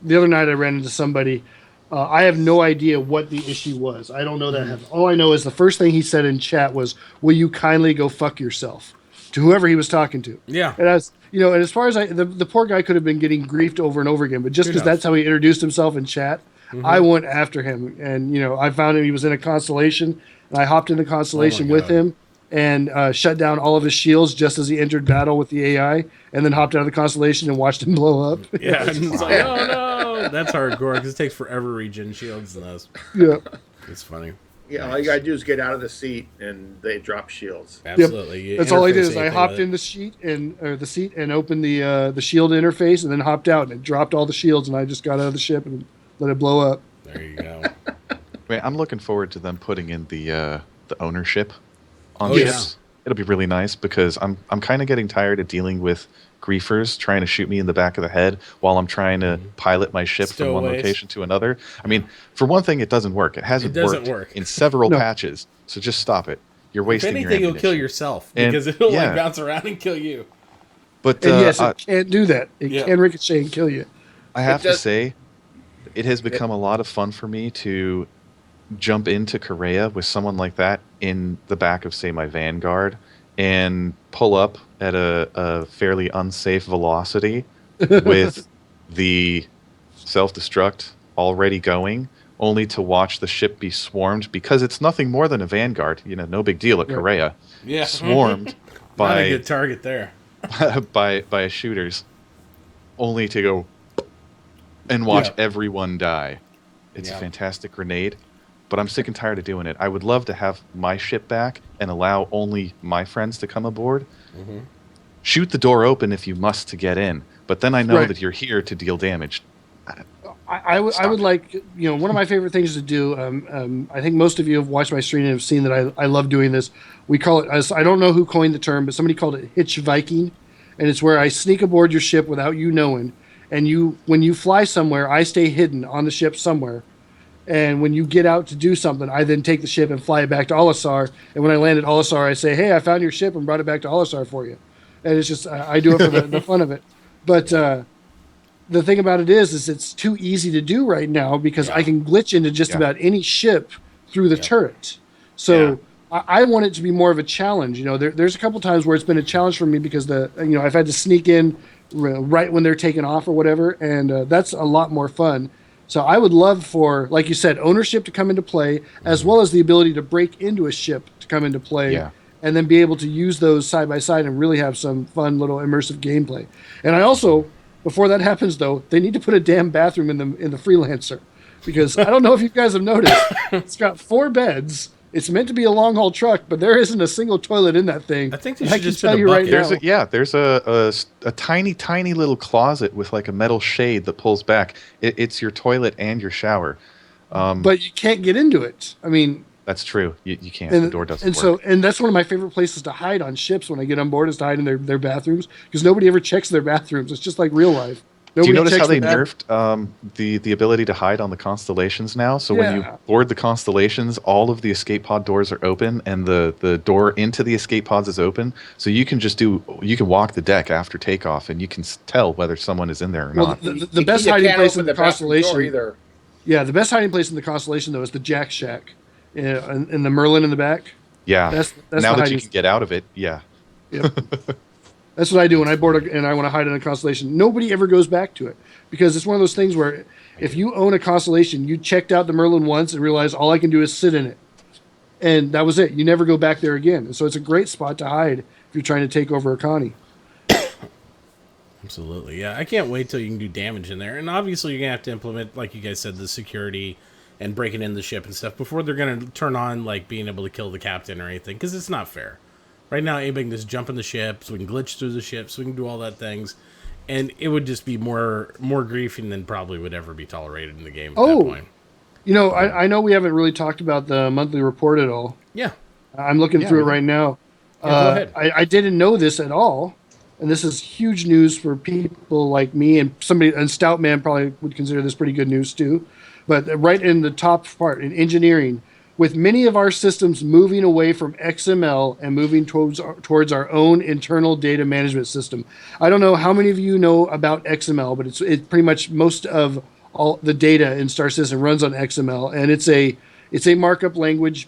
the other night I ran into somebody. I have no idea what the issue was. I don't know that. All I know is the first thing he said in chat was, "Will you kindly go fuck yourself?" to whoever he was talking to. Yeah. And as and as far as the poor guy could have been getting griefed over and over again, but just because that's how he introduced himself in chat, I went after him, and I found him. He was in a constellation, and I hopped in the constellation with him and shut down all of his shields just as he entered battle with the AI, and then hopped out of the constellation and watched him blow up. Yeah, and it's like, oh no, that's hardcore because it takes forever to regen shields and those. Yeah. It's funny. Yeah, all you gotta do is get out of the seat, and they drop shields. Absolutely. You That's all I did interface is I anything hopped with it. in the seat and opened the shield interface, and then hopped out, and it dropped all the shields, and I just got out of the ship and let it blow up. There you go. Wait, I'm looking forward to them putting in the ownership on Oh, ships. It'll be really nice because I'm kind of getting tired of dealing with griefers trying to shoot me in the back of the head while I'm trying to pilot my ship from one Stowaways. location to another. I mean, for one thing, it doesn't work. It hasn't doesn't worked work. in several No. patches. So just stop it. You're If wasting anything, your you'll ammunition. kill yourself And- because it'll yeah. like bounce around and kill you. But And yes, it can't do that. It Yeah. can ricochet and kill you. I have to does- say, it has become a lot of fun for me to jump into Korea with someone like that in the back of, say, my Vanguard and pull up at a fairly unsafe velocity with the self-destruct already going, only to watch the ship be swarmed because it's nothing more than a Vanguard. No big deal at Right. Korea. Yeah. Swarmed Not a by good target there. by shooters, only to go and watch Yeah. everyone die. It's Yeah. a fantastic grenade, but I'm sick and tired of doing it. I would love to have my ship back and allow only my friends to come aboard. Mm-hmm. Shoot the door open if you must to get in, but then I know Right. that you're here to deal damage. I would like, one of my favorite things to do. I think most of you have watched my stream and have seen that I love doing this. We call it, I don't know who coined the term, but somebody called it hitch Viking. And it's where I sneak aboard your ship without you knowing. And when you fly somewhere, I stay hidden on the ship somewhere. And when you get out to do something, I then take the ship and fly it back to Olisar. And when I land at Olisar, I say, "Hey, I found your ship and brought it back to Olisar for you." And it's just, I do it for the fun of it. But the thing about it is it's too easy to do right now because I can glitch into just Yeah. about any ship through the turret. So I want it to be more of a challenge. There's a couple times where it's been a challenge for me because I've had to sneak in right when they're taking off or whatever, and that's a lot more fun. So I would love for, like you said, ownership to come into play, as well as the ability to break into a ship to come into play, Yeah. and then be able to use those side by side and really have some fun little immersive gameplay. And I also, before that happens though, they need to put a damn bathroom in the Freelancer, because I don't know if you guys have noticed, it's got 4 beds. It's meant to be a long haul truck, but there isn't a single toilet in that thing. I think they And should I can just put tell a you right bucket. now. There's a tiny little closet with like a metal shade that pulls back. It's your toilet and your shower. But you can't get into it. I mean, That's true. You can't. And, the door doesn't and work. and that's one of my favorite places to hide on ships when I get on board is to hide in their bathrooms because nobody ever checks their bathrooms. It's just like real life. Do Nobody you notice checks how they their nerfed the ability to hide on the constellations now? So when you Yeah. board the constellations, all of the escape pod doors are open, and the door into the escape pods is open. So you can walk the deck after takeoff, and you can tell whether someone is in there or Well, not. the best hiding place in the Constellation. either. Yeah, the best hiding place in the Constellation though is the Jack Shack, in the Merlin in the back. Yeah. That's now the that hiding. you can get out of it, yeah. Yep. That's what I do when I board and I want to hide in a Constellation. Nobody ever goes back to it because it's one of those things where if you own a Constellation, you checked out the Merlin once and realized all I can do is sit in it, and that was it. You never go back there again. And so it's a great spot to hide if you're trying to take over a Connie. Absolutely, yeah. I can't wait till you can do damage in there. And obviously, you're going to have to implement, like you guys said, the security and breaking in the ship and stuff before they're going to turn on, like, being able to kill the captain or anything, because it's not fair. Right now, anybody can just jump in the ship, so we can glitch through the ship, so we can do all that things. And it would just be more griefing than probably would ever be tolerated in the game at that point. You know, I know we haven't really talked about the monthly report at all. Yeah. I'm looking through it right now. Yeah, go ahead. I didn't know this at all, and this is huge news for people like me and Stoutman probably would consider this pretty good news too. But right in the top part in engineering, with many of our systems moving away from XML and moving towards our own internal data management system. I don't know how many of you know about XML, but it's pretty much most of all the data in Star Citizen runs on XML, and it's a markup language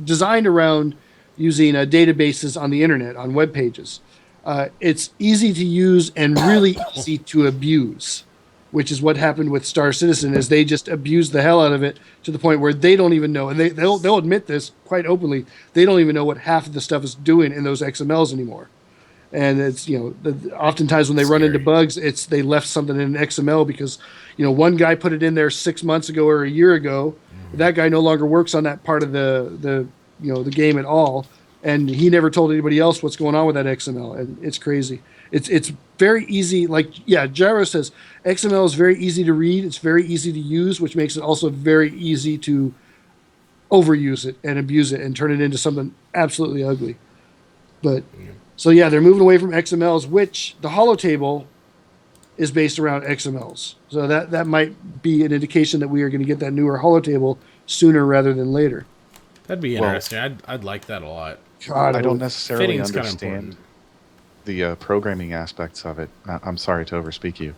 designed around using databases on the internet, on web pages. It's easy to use and really easy to abuse, which is what happened with Star Citizen, is they just abused the hell out of it to the point where they don't even know, and they'll admit this quite openly, they don't even know what half of the stuff is doing in those XMLs anymore. And it's, oftentimes when they run into bugs, it's they left something in an XML because, one guy put it in there 6 months ago or a year ago. That guy no longer works on that part of the game at all, and he never told anybody else what's going on with that XML, and it's crazy. It's very easy. Gyro says XML is very easy to read. It's very easy to use, which makes it also very easy to overuse it and abuse it and turn it into something absolutely ugly. But so yeah, they're moving away from XMLs, which the holotable is based around XMLs. So that might be an indication that we are going to get that newer holotable sooner rather than later. That'd be interesting. I'd like that a lot. God, I don't necessarily Fitting's kinda understand important. the programming aspects of it. I'm sorry to overspeak you.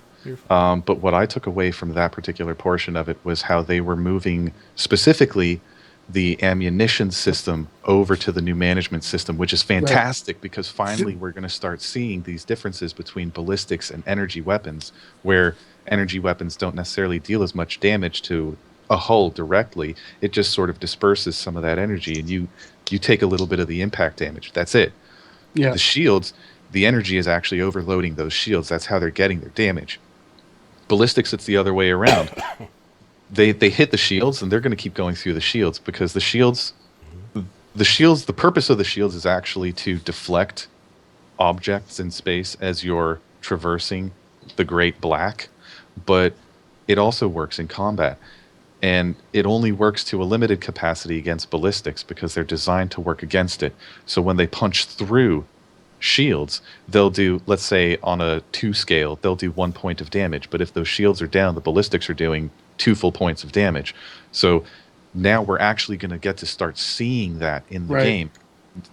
But what I took away from that particular portion of it was how they were moving specifically the ammunition system over to the new management system, which is fantastic because finally we're going to start seeing these differences between ballistics and energy weapons, where energy weapons don't necessarily deal as much damage to a hull directly. It just sort of disperses some of that energy, and you take a little bit of the impact damage. That's it. Yeah. The shields, the energy is actually overloading those shields. That's how they're getting their damage. Ballistics, it's the other way around. They hit the shields, and they're going to keep going through the shields because the purpose of the shields is actually to deflect objects in space as you're traversing the Great Black, but it also works in combat. And it only works to a limited capacity against ballistics because they're designed to work against it. So when they punch through shields, they'll do, let's say on a 2 scale, they'll do 1 point of damage. But if those shields are down, the ballistics are doing 2 full points of damage. So now we're actually going to get to start seeing that in the game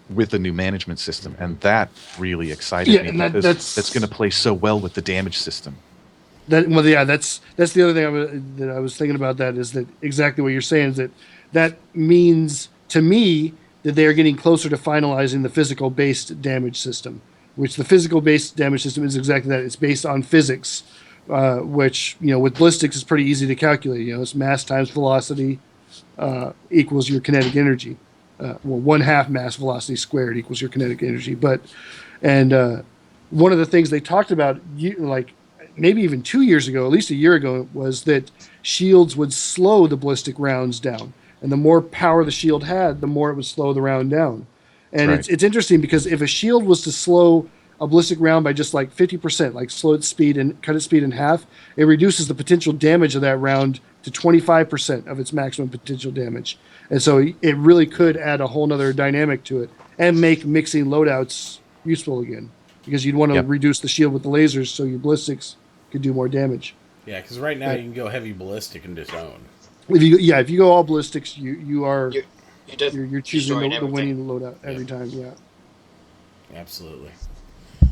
with the new management system. And that really excited me because that's going to play so well with the damage system. That's the other thing that I was thinking about. That is that exactly what you're saying is that means to me that they are getting closer to finalizing the physical based damage system, which the physical based damage system is exactly that. It's based on physics, which with ballistics is pretty easy to calculate. It's mass times velocity equals your kinetic energy. 1/2 mass velocity squared equals your kinetic energy. And one of the things they talked about, maybe even 2 years ago, at least a year ago, was that shields would slow the ballistic rounds down. And the more power the shield had, the more it would slow the round down. And it's interesting because if a shield was to slow a ballistic round by just like 50%, like slow its speed and cut its speed in half, it reduces the potential damage of that round to 25% of its maximum potential damage. And so it really could add a whole nother dynamic to it and make mixing loadouts useful again, because you'd want to reduce the shield with the lasers so your ballistics could do more damage. Yeah, because right now you can go heavy ballistic and disown. If you go all ballistics, you're choosing the winning loadout every time. Yeah, absolutely.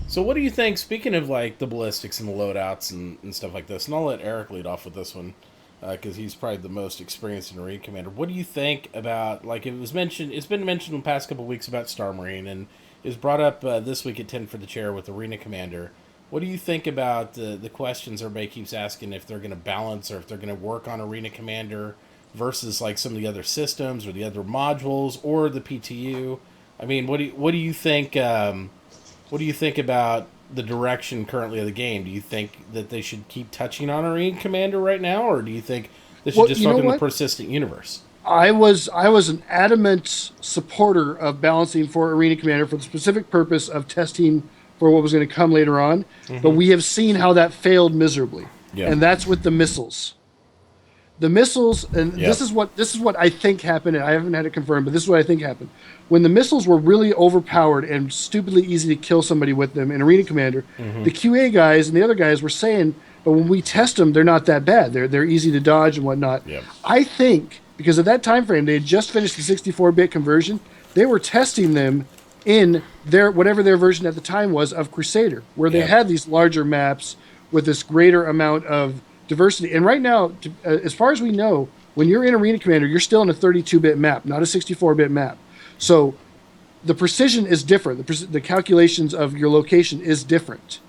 So what do you think, speaking of like the ballistics and the loadouts and stuff like this, and I'll let Eric lead off with this one, because he's probably the most experienced in Arena Commander. What do you think about, like, it's been mentioned in the past couple of weeks about Star Marine, and it was brought up this week at 10 for the Chair with Arena Commander. What do you think about the questions everybody keeps asking, if they're going to balance or if they're going to work on Arena Commander versus like some of the other systems or the other modules or the PTU? I mean, what do you think? What do you think about the direction currently of the game? Do you think that they should keep touching on Arena Commander right now, or do you think they should just focus on the persistent universe? I was an adamant supporter of balancing for Arena Commander for the specific purpose of testing for what was going to come later on, but we have seen how that failed miserably, and that's with the missiles. The missiles, and this is what I think happened, and I haven't had it confirmed, but this is what I think happened. When the missiles were really overpowered and stupidly easy to kill somebody with them in Arena Commander, the QA guys and the other guys were saying, but when we test them, they're not that bad. They're easy to dodge and whatnot. Yep. I think, because at that time frame, they had just finished the 64-bit conversion, they were testing them in whatever their version at the time was of Crusader, where they had these larger maps with this greater amount of diversity. And right now, as far as we know, when you're in Arena Commander, you're still in a 32-bit map, not a 64-bit map. So the precision is different. The calculations of your location is different.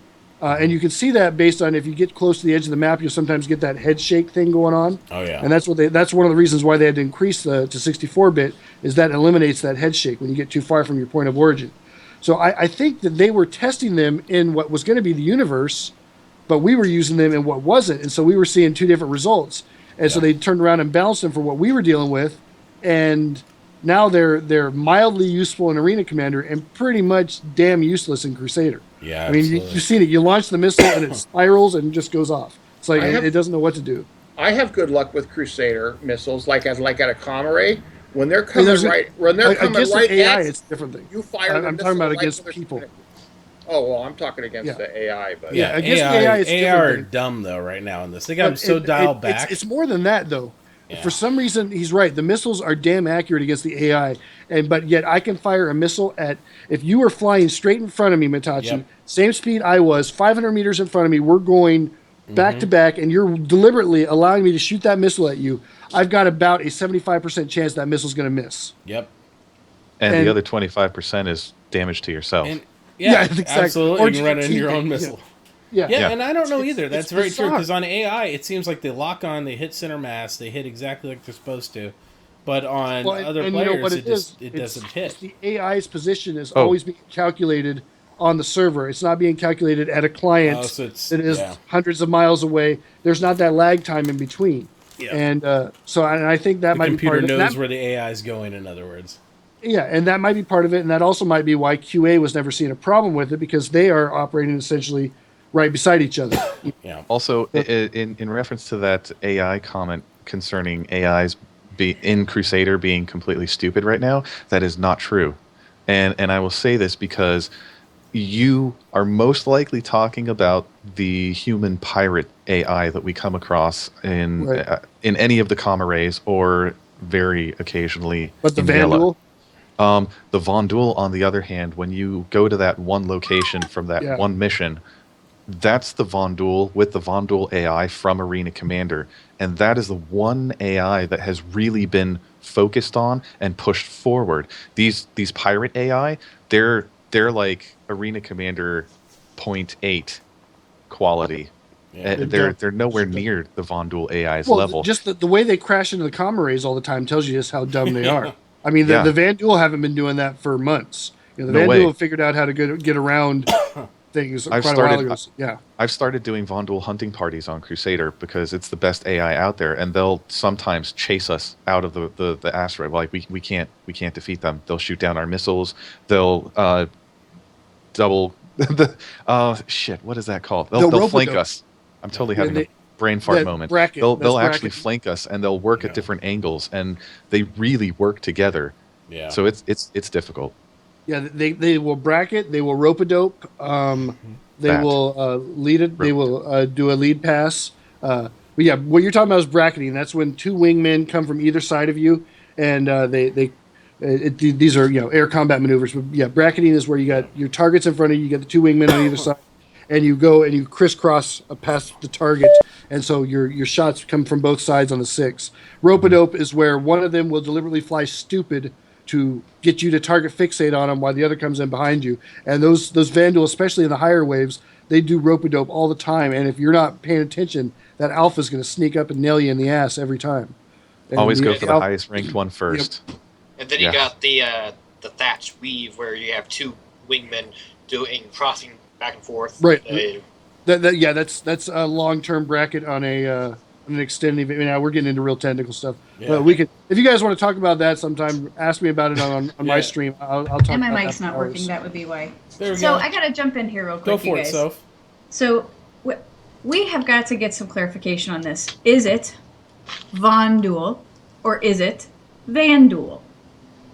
And you can see that based on, if you get close to the edge of the map, you'll sometimes get that head shake thing going on. Oh, yeah. And that's one of the reasons why they had to increase to 64-bit, is that eliminates that head shake when you get too far from your point of origin. So I think that they were testing them in what was going to be the universe, but we were using them in what wasn't. And so we were seeing two different results. And so they turned around and balanced them for what we were dealing with. And now they're mildly useful in Arena Commander and pretty much damn useless in Crusader. Yeah, I mean, you've seen it. You launch the missile and it spirals and just goes off. It's like it doesn't know what to do. I have good luck with Crusader missiles, like at a comm array. When they're coming against the AI, it's a different thing. You fire. I'm talking about against people. Oh well, I'm talking against the AI, but against the AI, it's AI are dumb though right now in this. They got them so dialed back. It's more than that though. Yeah. For some reason, he's right. The missiles are damn accurate against the AI, but yet I can fire a missile at, if you were flying straight in front of me, Mitachi, same speed I was, 500 meters in front of me, we're going back to back, and you're deliberately allowing me to shoot that missile at you. I've got about a 75% chance that missile's going to miss. Yep. And the other 25% is damage to yourself. And, exactly. Absolutely. You can run into your own missile. Yeah, and I don't know either. That's very true, because on AI, it seems like they lock on, they hit center mass, they hit exactly like they're supposed to, but on other players, it doesn't hit. The AI's position is always being calculated on the server. It's not being calculated at a client that is hundreds of miles away. There's not that lag time in between. Yeah. And I think that might be part of it. The computer knows where the AI is going, in other words. Yeah, and that might be part of it, and that also might be why QA was never seeing a problem with it, because they are operating essentially right beside each other. Yeah. Also, in reference to that AI comment concerning AIs in Crusader being completely stupid right now, that is not true. And I will say this because you are most likely talking about the human pirate AI that we come across in any of the comm arrays, or very occasionally. But the Vanduul? The Vanduul, on the other hand, when you go to that one location from that one mission, that's the Vanduul with the Vanduul AI from Arena Commander. And that is the one AI that has really been focused on and pushed forward. These pirate AI, they're like Arena Commander 0.8 quality. Yeah. They're nowhere near the Vanduul AI's level. Just the way they crash into the comm arrays all the time tells you just how dumb they are. I mean, the Vanduul haven't been doing that for months. The Vanduul have figured out how to get around things quite a while ago. Yeah, I've started doing Vanduul hunting parties on Crusader because it's the best AI out there, and they'll sometimes chase us out of the asteroid. Like we can't defeat them. They'll shoot down our missiles. They'll double Shit, what is that called? The They'll flank rope-a-dope. us. I'm totally Yeah, having they- a brain fart that moment. bracket, They'll that's actually bracket. flank us, and they'll work Yeah. at different angles, and they really work together. Yeah. So it's difficult. Yeah, they will bracket. They will rope a dope. They That. will lead it. They Rope-a-dope. will do a lead pass. But yeah, what you're talking about is bracketing. That's when two wingmen come from either side of you, and these are air combat maneuvers. But yeah, bracketing is where you got your targets in front of you. You got the two wingmen on either side, and you go and you crisscross past the target, and so your shots come from both sides on the 6. Rope a dope is where one of them will deliberately fly stupid to get you to target fixate on them while the other comes in behind you. And those Vandal, especially in the higher waves, they do rope a dope all the time. And if you're not paying attention, that alpha is going to sneak up and nail you in the ass every time. And Always go for the alpha- highest ranked one first. And then Yeah. you got the thatch weave where you have two wingmen doing crossing back and forth. Right. That's a long-term bracket on an extended event. Now we're getting into real technical stuff, Yeah. but we could, if you guys want to talk about that sometime, ask me about it on my Yeah. stream. I'll talk. And my about mic's that not for hours. working. That would be why. There we So go. I gotta jump in here real quick, Go for you it, guys. Soph. So we have got to get some clarification on this. Is it Von Duel or is it Van Duel?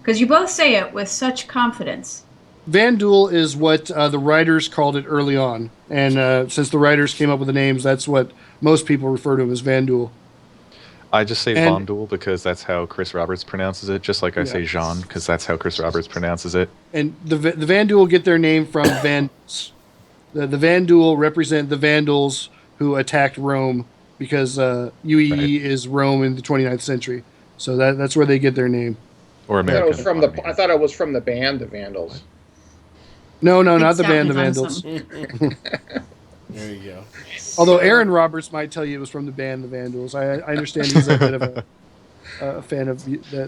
Because you both say it with such confidence. Van Duel is what the writers called it early on, and since the writers came up with the names, that's what most people refer to him as Van Duel. I just say And- Vondul because that's how Chris Roberts pronounces it, just like I say Yeah. Jean because that's how Chris Roberts pronounces it. And the Van Duel get their name from Vandals. The Van Duel represent the Vandals who attacked Rome because UEE Right. is Rome in the 29th century. So that's where they get their name. Or I thought, it American. was from the, I thought it was from the band, the Vandals. No, not It the band, the sounds Vandals. something. There you go. Although Aaron Roberts might tell you it was from the band, the Vandals. I understand he's a bit of a fan of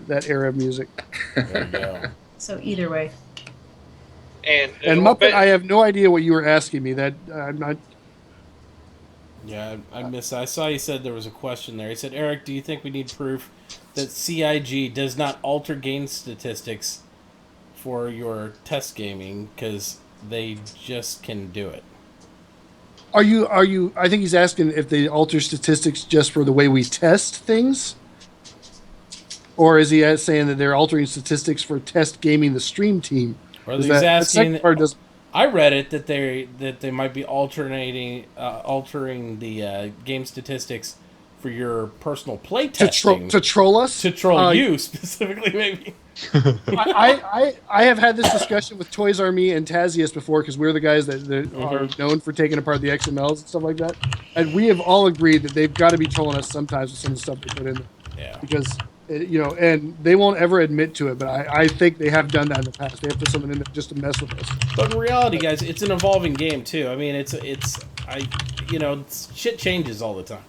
that era of music. There you go. So either way. And Muppet, I have no idea what you were asking me. That I'm not. Yeah, I missed. I saw you said there was a question there. He said, "Eric, do you think we need proof that CIG does not alter game statistics for your test gaming because they just can do it?" Are you? I think he's asking if they alter statistics just for the way we test things, or is he saying that they're altering statistics for test gaming the stream team? Or Is he's that asking. second part doesn't- I read it that they might be altering the game statistics for your personal play testing to troll us? to troll Uh, you specifically, maybe. I have had this discussion with Toys R Me and Tazius before because we're the guys that are known for taking apart the XMLs and stuff like that, and we have all agreed that they've got to be trolling us sometimes with some of the stuff they put in there Yeah. because and they won't ever admit to it, but I think they have done that in the past. They have put something in there just to mess with us. But in reality, guys, it's an evolving game too. I mean, shit changes all the time.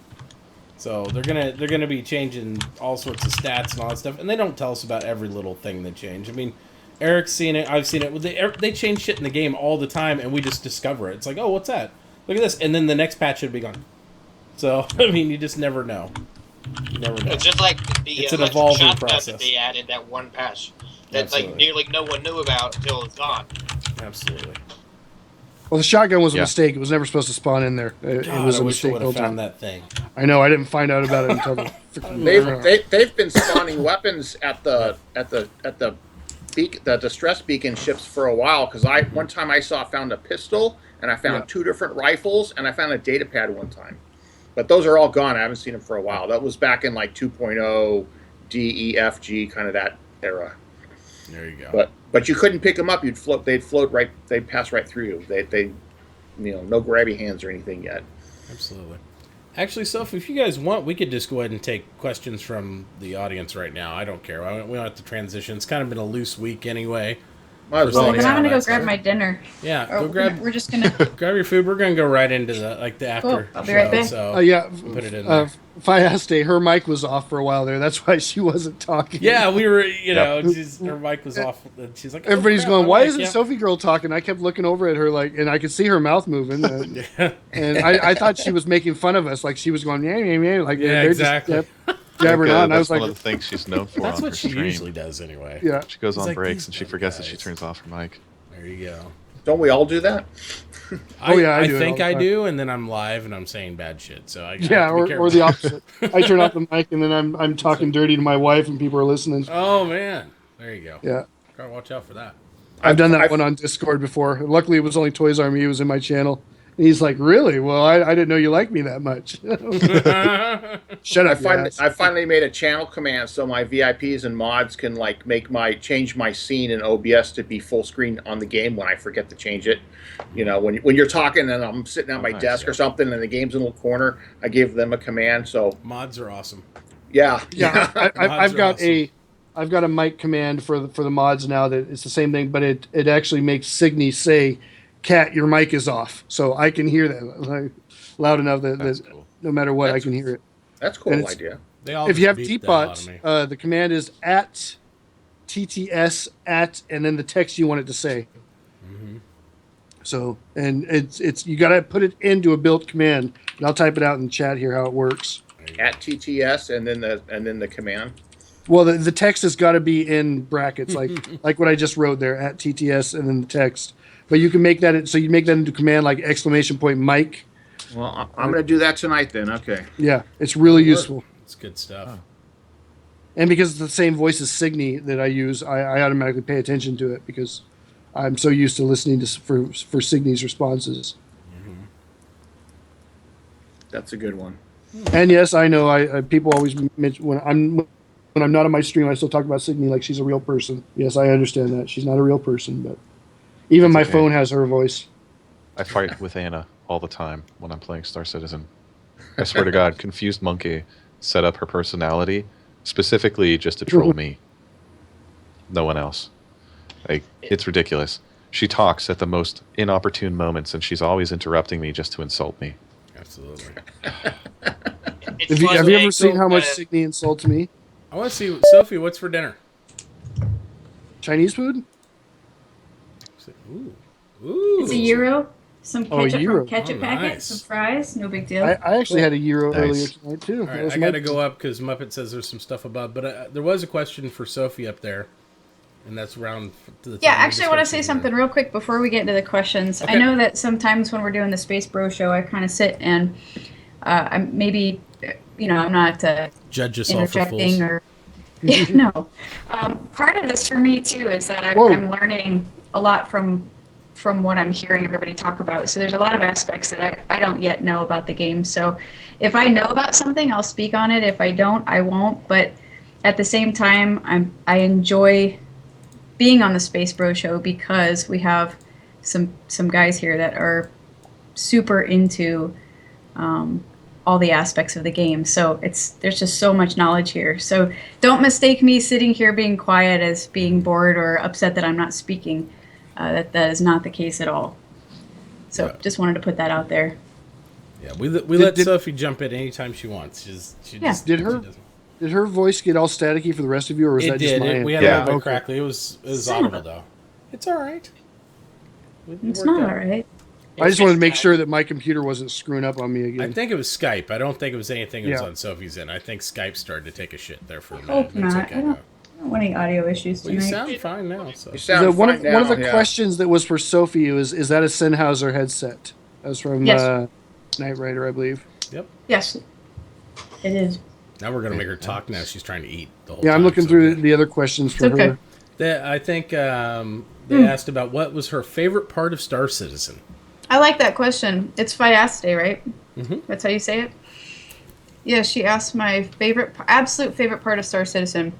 So they're gonna be changing all sorts of stats and all that stuff, and they don't tell us about every little thing that change. I mean, Eric's seen it, I've seen it. They change shit in the game all the time, and we just discover it. It's like, oh, what's that? Look at this, and then the next patch should be gone. So I mean, you just never know. You never know. It's just like the It's an electric evolving shotgun process. that they added that one patch that Absolutely. like nearly no one knew about until it's gone. Absolutely. Well, the shotgun was a Yeah. mistake. It was never supposed to spawn in there. It God, was I a wish I mistake. would the have whole found time. that thing. I know. I didn't find out about it until the freaking. They've been spawning weapons at the distress beacon ships for a while because one time I found a pistol and I found Yeah. 2 different rifles and I found a data pad one time, but those are all gone. I haven't seen them for a while. That was back in like 2.0 DEFG kind of that era. There you go. But you couldn't pick them up. They'd float right. They'd pass right through you. They no grabby hands or anything yet. Absolutely. Actually, Soph, if you guys want, we could just go ahead and take questions from the audience right now. I don't care. We don't have to transition. It's kind of been a loose week anyway. Might as First well. thing But Yeah, I'm gonna go that's grab it. my dinner. Yeah, Or go grab we're just gonna. grab your food. We're gonna go right into the after. Cool. I'll be right show, back. So Yeah, put it in there. Fiaste, her mic was off for a while there. That's why she wasn't talking. Yeah, we were. Her mic was off. And she's like, oh, Everybody's crap, going, I'm why like, isn't yeah. Sophie Girl talking? I kept looking over at her and I could see her mouth moving. Yeah, And I thought she was making fun of us. Like she was going, yeah, like yeah, they're exactly. just jabbering on. And I That's was one like, of the things she's known for That's on what her she stream. usually does anyway. yeah. She goes It's on like breaks these and she dumb forgets that she guys. turns off her mic. There you go. Don't we all do that? Oh, yeah, I do it think all the I time. do, and then I'm live and I'm saying bad shit. So I Yeah, have to be or careful. the opposite. I turn off the mic and then I'm talking dirty to my wife and people are listening. Oh man, there you go. Yeah. Gotta watch out for that. I've done that I've- one on Discord before. Luckily, it was only Toys R Me who was in my channel. And he's like, "Really? Well, I didn't know you liked me that much." Shut up, I finally made a channel command so my VIPs and mods can like change my scene in OBS to be full screen on the game when I forget to change it. You know, when you're talking and I'm sitting at my nice, desk yeah. or something and the game's in a little corner, I give them a command. So Mods are awesome. yeah, Yeah, I've are got awesome. I've got a mic command for the mods now that it's the same thing, but it actually makes Signy say, "Cat, your mic is off," so I can hear that like, loud enough that That's cool. no matter what, I That's- can hear it. that's a cool And it's- idea. They all If you have just beat the hell out of me. Deepbot, the command is at TTS at, and then the text you want it to say. Mm-hmm. So, and it's you got to put it into a built command. And I'll type it out in chat here how it works. At TTS and then the command. Well, the text has got to be in brackets, like what I just wrote there at TTS and then the text. But you can make that so you make that into command like exclamation point Mike. Well, I'm going to do that tonight then. Okay. Yeah, it's really useful. It's good stuff. And because it's the same voice as Signy that I use, I automatically pay attention to it because I'm so used to listening to for Signy's responses. That's a good one. And yes, I know I people always mention when I'm not on my stream, I still talk about Signy like she's a real person. Yes, I understand that she's not a real person, but even my okay. phone has her voice. I fight with Anna all the time when I'm playing Star Citizen. I swear to God, Confused Monkey set up her personality specifically just to troll me. No one else. Like, it's ridiculous. She talks at the most inopportune moments, and she's always interrupting me just to insult me. Absolutely. It's Have you ever fun seen how much uh, Signy insults me? I want to see Sophie. What's for dinner? Chinese food? Ooh, ooh. It's a gyro, some Oh, ketchup gyro. from ketchup Oh, packet, nice. some fries, no big deal. I actually had a gyro Nice. earlier tonight too. All That right, was I my- got to go up because Muppet says there's some stuff above. But there was a question for Sophie up there, and that's around to the. Yeah, time we actually, I want to discussed say it. something real quick before we get into the questions. Okay. I know that sometimes when we're doing the Space Bro show, I kind of sit and I'm maybe, I'm not Judge us all for fools. interjecting or. Yeah, no. Part of this for me too is that Whoa. I'm learning a lot from what I'm hearing everybody talk about. So there's a lot of aspects that I don't yet know about the game. So if I know about something, I'll speak on it. If I don't, I won't. But at the same time, I enjoy being on the Space Bro show because we have some guys here that are super into all the aspects of the game. So there's just so much knowledge here. So don't mistake me sitting here being quiet as being bored or upset that I'm not speaking. That is not the case at all. So Yeah. just wanted to put that out there. Yeah, we let did- Sophie jump in anytime she wants. She Yeah. just Did she her- doesn't- Did her voice get all staticky for the rest of you, or was It that just did. mine? We had Yeah. a little bit Okay. crackly. It was Son of audible a- though. It's all right. It's not all right. I just wanted to make sure that my computer wasn't screwing up on me I again. think it was Skype. I don't think it was anything that was Yeah. on Sophie's end. I think Skype started to take a shit there for a minute. Hope It's not. okay I don't now. want any audio issues Well, you tonight. sound fine now. So You sound One fine of now, the yeah. questions that was for Sophie is that a Sennheiser headset? That was from Yes. Knight Rider, I believe. Yes, it is. now we're gonna make her talk. Now she's trying to eat the whole time. Yeah, I'm looking so through good. the other questions for It's okay. her. I think they asked about what was her favorite part of Star Citizen. I like that question. It's Fiaste, right? Mhm. That's how you say it? Yeah, she asked my absolute favorite part of Star Citizen.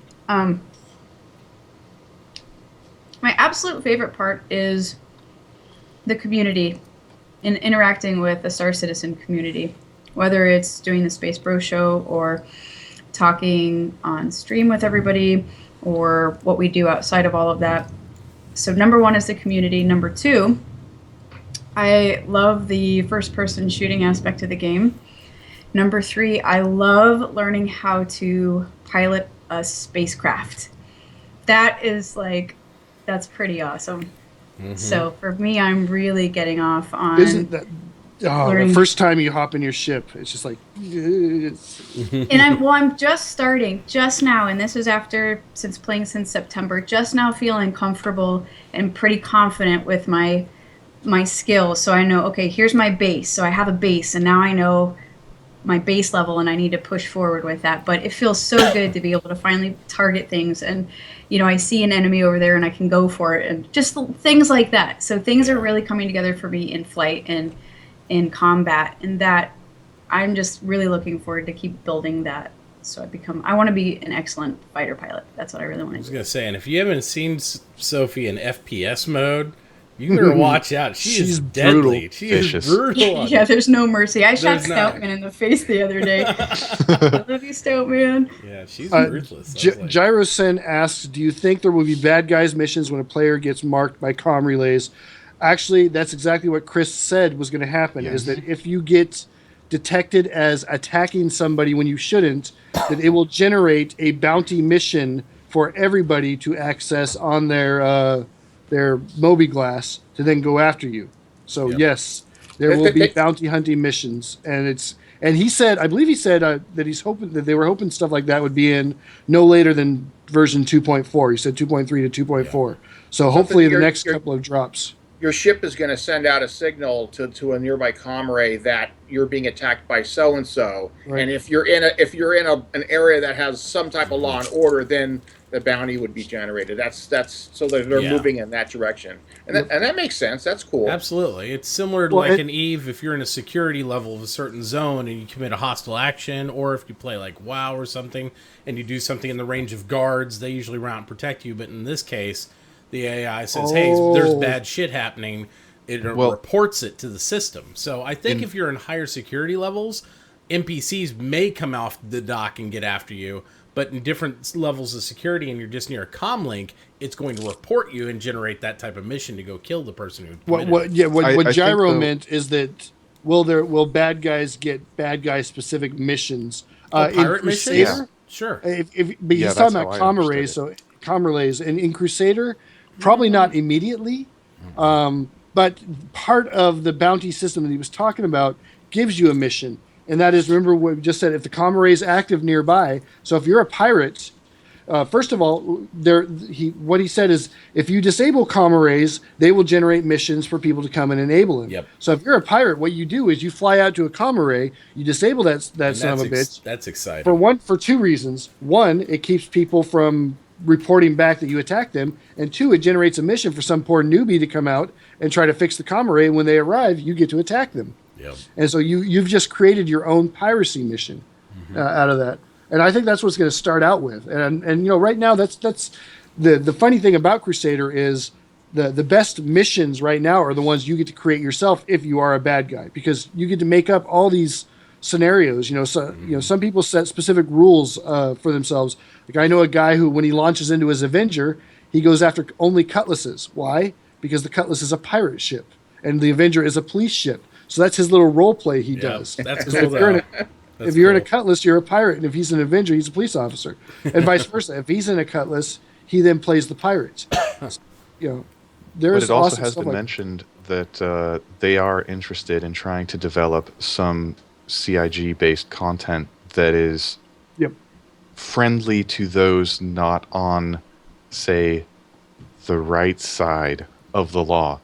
My absolute favorite part is the community and interacting with the Star Citizen community, whether it's doing the Space Bro show or talking on stream with everybody or what we do outside of all of that. So number one is the community. Number two, I love the first-person shooting aspect of the game. Number three, I love learning how to pilot a spacecraft. That's pretty awesome. So for me, I'm really getting off on. Isn't that the learning- first time you hop in your ship? It's just like it's, And I'm just starting just now, and this is since playing since September, just now feeling comfortable and pretty confident with my my skills, so I know, okay, here's my base. So I have a base, and now I know my base level, and I need to push forward with that. But it feels so good to be able to finally target things, and I see an enemy over there and I can go for it, and just things like that. So things are really coming together for me in flight and in combat, and that I'm just really looking forward to keep building that. So I want to be an excellent fighter pilot. That's what I really want I to was do. gonna say, and if you haven't seen Sophie in FPS mode, you better watch out. She's is deadly. She vicious. is brutal. Yeah, there's no mercy. I shot There's not. Stoutman in the face the other day. I love you, Stoutman. Yeah, she's ruthless. Gyrosen asks, do you think there will be bad guys missions when a player gets marked by comm relays? Actually, that's exactly what Chris said was going to happen, is that if you get detected as attacking somebody when you shouldn't, that it will generate a bounty mission for everybody to access on their Moby Glass to then go after you. So yes, there will be bounty hunting missions, and he said, I believe he said that he's hoping that they were hoping stuff like that would be in no later than version 2.4. He said 2.3 to 2.4. So hopefully the next couple of drops. Your ship is going to send out a signal to a nearby comrade that you're being attacked by so and so, and if you're in an area that has some type of law and order, then the bounty would be generated. That's so they're moving in that direction, and that makes sense. That's cool. Absolutely, it's similar to like an Eve. If you're in a security level of a certain zone and you commit a hostile action, or if you play like WoW or something and you do something in the range of guards, they usually round and protect you. But in this case, the AI says, hey, there's bad shit happening. It reports it to the system. So I think if you're in higher security levels, NPCs may come off the dock and get after you. But in different levels of security and you're just near a comm link, it's going to report you and generate that type of mission to go kill the person who committed it. What Gyro meant is that will bad guys get bad guy specific missions? Pirate missions? Yeah. Sure. But he's talking about comm relays, and in Crusader, probably not immediately, but part of the bounty system that he was talking about gives you a mission, and that is, remember what we just said, if the comm array is active nearby. So if you're a pirate, first of all, what he said is if you disable comm arrays, they will generate missions for people to come and enable them. Yep. So if you're a pirate, what you do is you fly out to a comm array, you disable that son of a bitch. That's exciting. For two reasons. One, it keeps people from reporting back that you attacked them, and two, it generates a mission for some poor newbie to come out and try to fix the comm array. When they arrive, you get to attack them. Yep. And so you've just created your own piracy mission out of that. And I think that's what's going to start out with. And right now that's the funny thing about Crusader is the best missions right now are the ones you get to create yourself if you are a bad guy, because you get to make up all these scenarios. Some people set specific rules for themselves. Like I know a guy who, when he launches into his Avenger, he goes after only cutlasses. Why? Because the cutlass is a pirate ship and the Avenger is a police ship. So that's his little role play he does. That's cool. If you're in a cutlass, you're a pirate, and if he's an Avenger, he's a police officer, and vice versa. If he's in a cutlass, he then plays the pirate. But it also has been mentioned that they are interested in trying to develop some CIG-based content that is friendly to those not on, say, the right side of the law.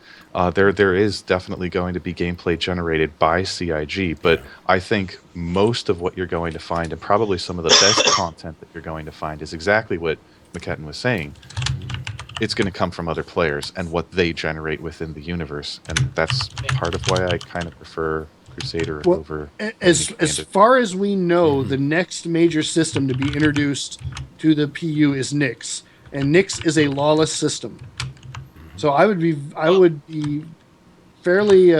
There is definitely going to be gameplay generated by CIG, but I think most of what you're going to find, and probably some of the best content that you're going to find, is exactly what McKetton was saying. It's going to come from other players and what they generate within the universe, and that's part of why I kind of prefer Crusader over. As far as we know, the next major system to be introduced to the PU is Nyx, and Nyx is a lawless system. So I would be fairly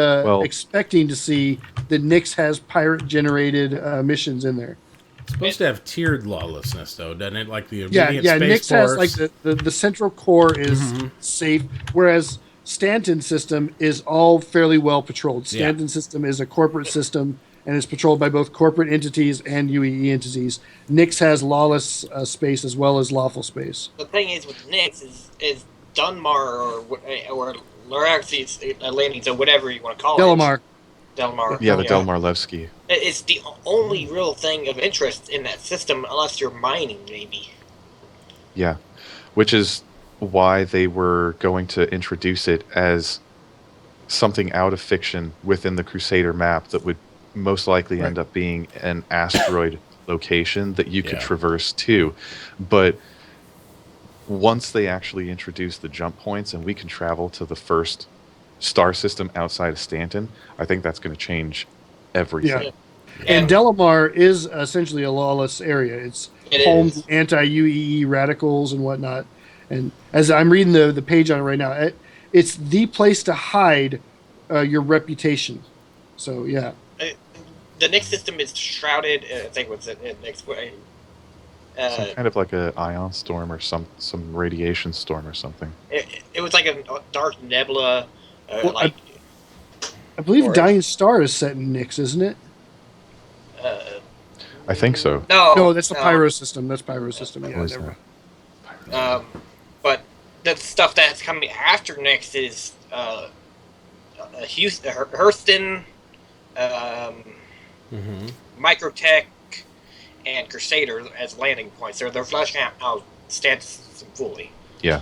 expecting to see that Nyx has pirate generated missions in there. It's supposed to have tiered lawlessness, though, doesn't it? Like the Space Nyx has like the central core is safe, whereas Stanton's system is all fairly well patrolled. Stanton's system is a corporate system and is patrolled by both corporate entities and UEE entities. Nyx has lawless space as well as lawful space. The thing is with Nyx is Dunmar or Lorax's landings or whatever you want to call Delamar. Yeah, the Delmar Levski. It's the only real thing of interest in that system, unless you're mining, maybe. Yeah, which is why they were going to introduce it as something out of fiction within the Crusader map that would most likely end up being an asteroid location that you could traverse to. But once they actually introduce the jump points and we can travel to the first star system outside of Stanton, I think that's going to change everything. Yeah. And Delamar is essentially a lawless area. It's home to anti-UEE radicals and whatnot. And as I'm reading the page on it right now, it's the place to hide your reputation. So, yeah. The Nyx system is shrouded, I think what's it, Nyx way. Some kind of like a ion storm or some radiation storm or something. It was like a dark nebula. Well, I believe Dying Star is set in Nyx, isn't it? I think so. No, that's the Pyro system. That's Pyro system. Yeah, never. But the stuff that's coming after Nyx is Hurston, Microtech, and Crusader as landing points. They're fleshing out stats fully. Yeah.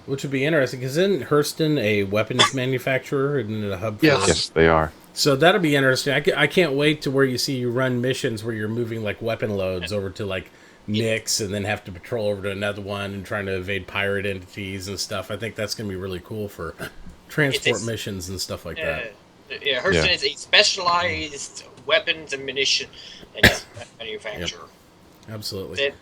Which would be interesting, because isn't Hurston a weapons manufacturer and a hub? Yes, they are. So that'll be interesting. I can't wait to where you run missions where you're moving like weapon loads over to like Nyx and then have to patrol over to another one and trying to evade pirate entities and stuff. I think that's going to be really cool for transport missions and stuff like that. Yeah, Hurston is a specialized weapons and munition and manufacturer. Yep. Absolutely.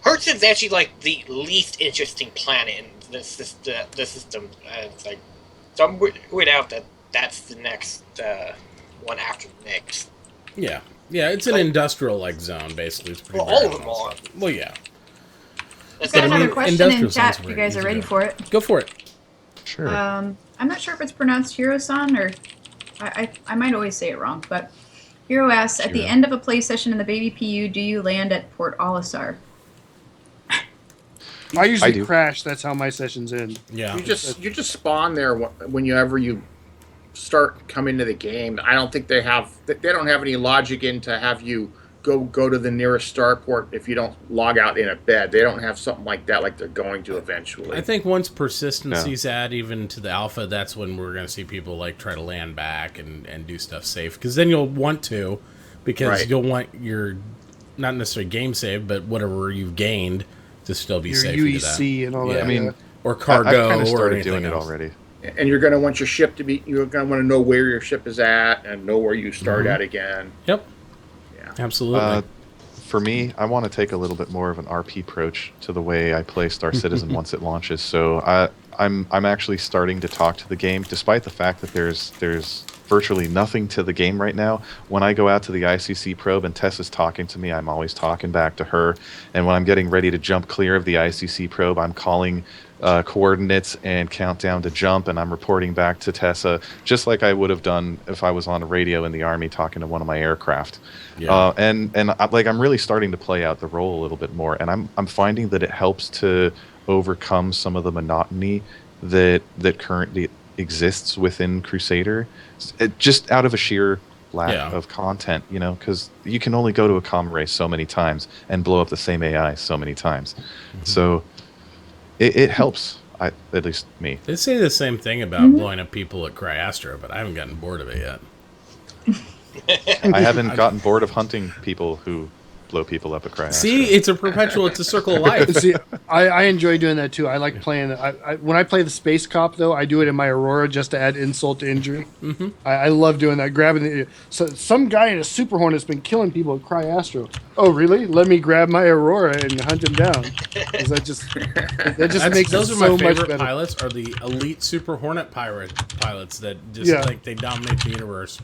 Hurston's actually like the least interesting planet in the system. It's like, so I'm worried out that that's the next one after Nyx. Yeah, it's an industrial like zone basically. It's pretty all of them are. Well, yeah. I've got another question in chat. If you guys are ready for it, go for it. Sure. I'm not sure if it's pronounced Hiro-san or I might always say it wrong, but Hiro asks, at the end of a play session in the baby PU, do you land at Port Olisar? I usually crash. That's how my sessions end. Yeah. You just spawn there whenever you start coming to the game. I don't think they don't have any logic in to have you go to the nearest starport if you don't log out in a bed. They don't have something like that like they're going to eventually. I think once persistency's add even to the alpha, that's when we're going to see people like try to land back and do stuff safe. Because then you'll want to, because you'll want your, not necessarily game save, but whatever you've gained to still be your safe. UEC and all that. I mean, or cargo. I kind of started doing it else. already. And you're going to want your ship to be. You're going to want to know where your ship is at and know where you start at again. Yep. Yeah. Absolutely. For me, I want to take a little bit more of an RP approach to the way I play Star Citizen once it launches. So I'm actually starting to talk to the game, despite the fact that there's virtually nothing to the game right now. When I go out to the ICC probe and Tessa's talking to me, I'm always talking back to her. And when I'm getting ready to jump clear of the ICC probe, I'm calling coordinates and countdown to jump, and I'm reporting back to Tessa, just like I would have done if I was on a radio in the Army talking to one of my aircraft. Yeah. And I'm really starting to play out the role a little bit more, and I'm finding that it helps to overcome some of the monotony that currently exists within Crusader, just out of a sheer lack of content, because you can only go to a comm race so many times and blow up the same AI so many times. So it helps, at least me. They say the same thing about blowing up people at Cryastra, but I haven't gotten bored of it yet. I haven't gotten bored of hunting people who blow people up at Cryastra. See, it's a circle of life. See, I enjoy doing that too. I like playing. When I play the Space Cop, though, I do it in my Aurora just to add insult to injury. Mm-hmm. I love doing that. Grabbing some guy in a Super Hornet's been killing people at Cryastro. Oh, really? Let me grab my Aurora and hunt him down. That just makes those it are so my much favorite better. pilots. Are the elite Super Hornet pilots that just they dominate the universe.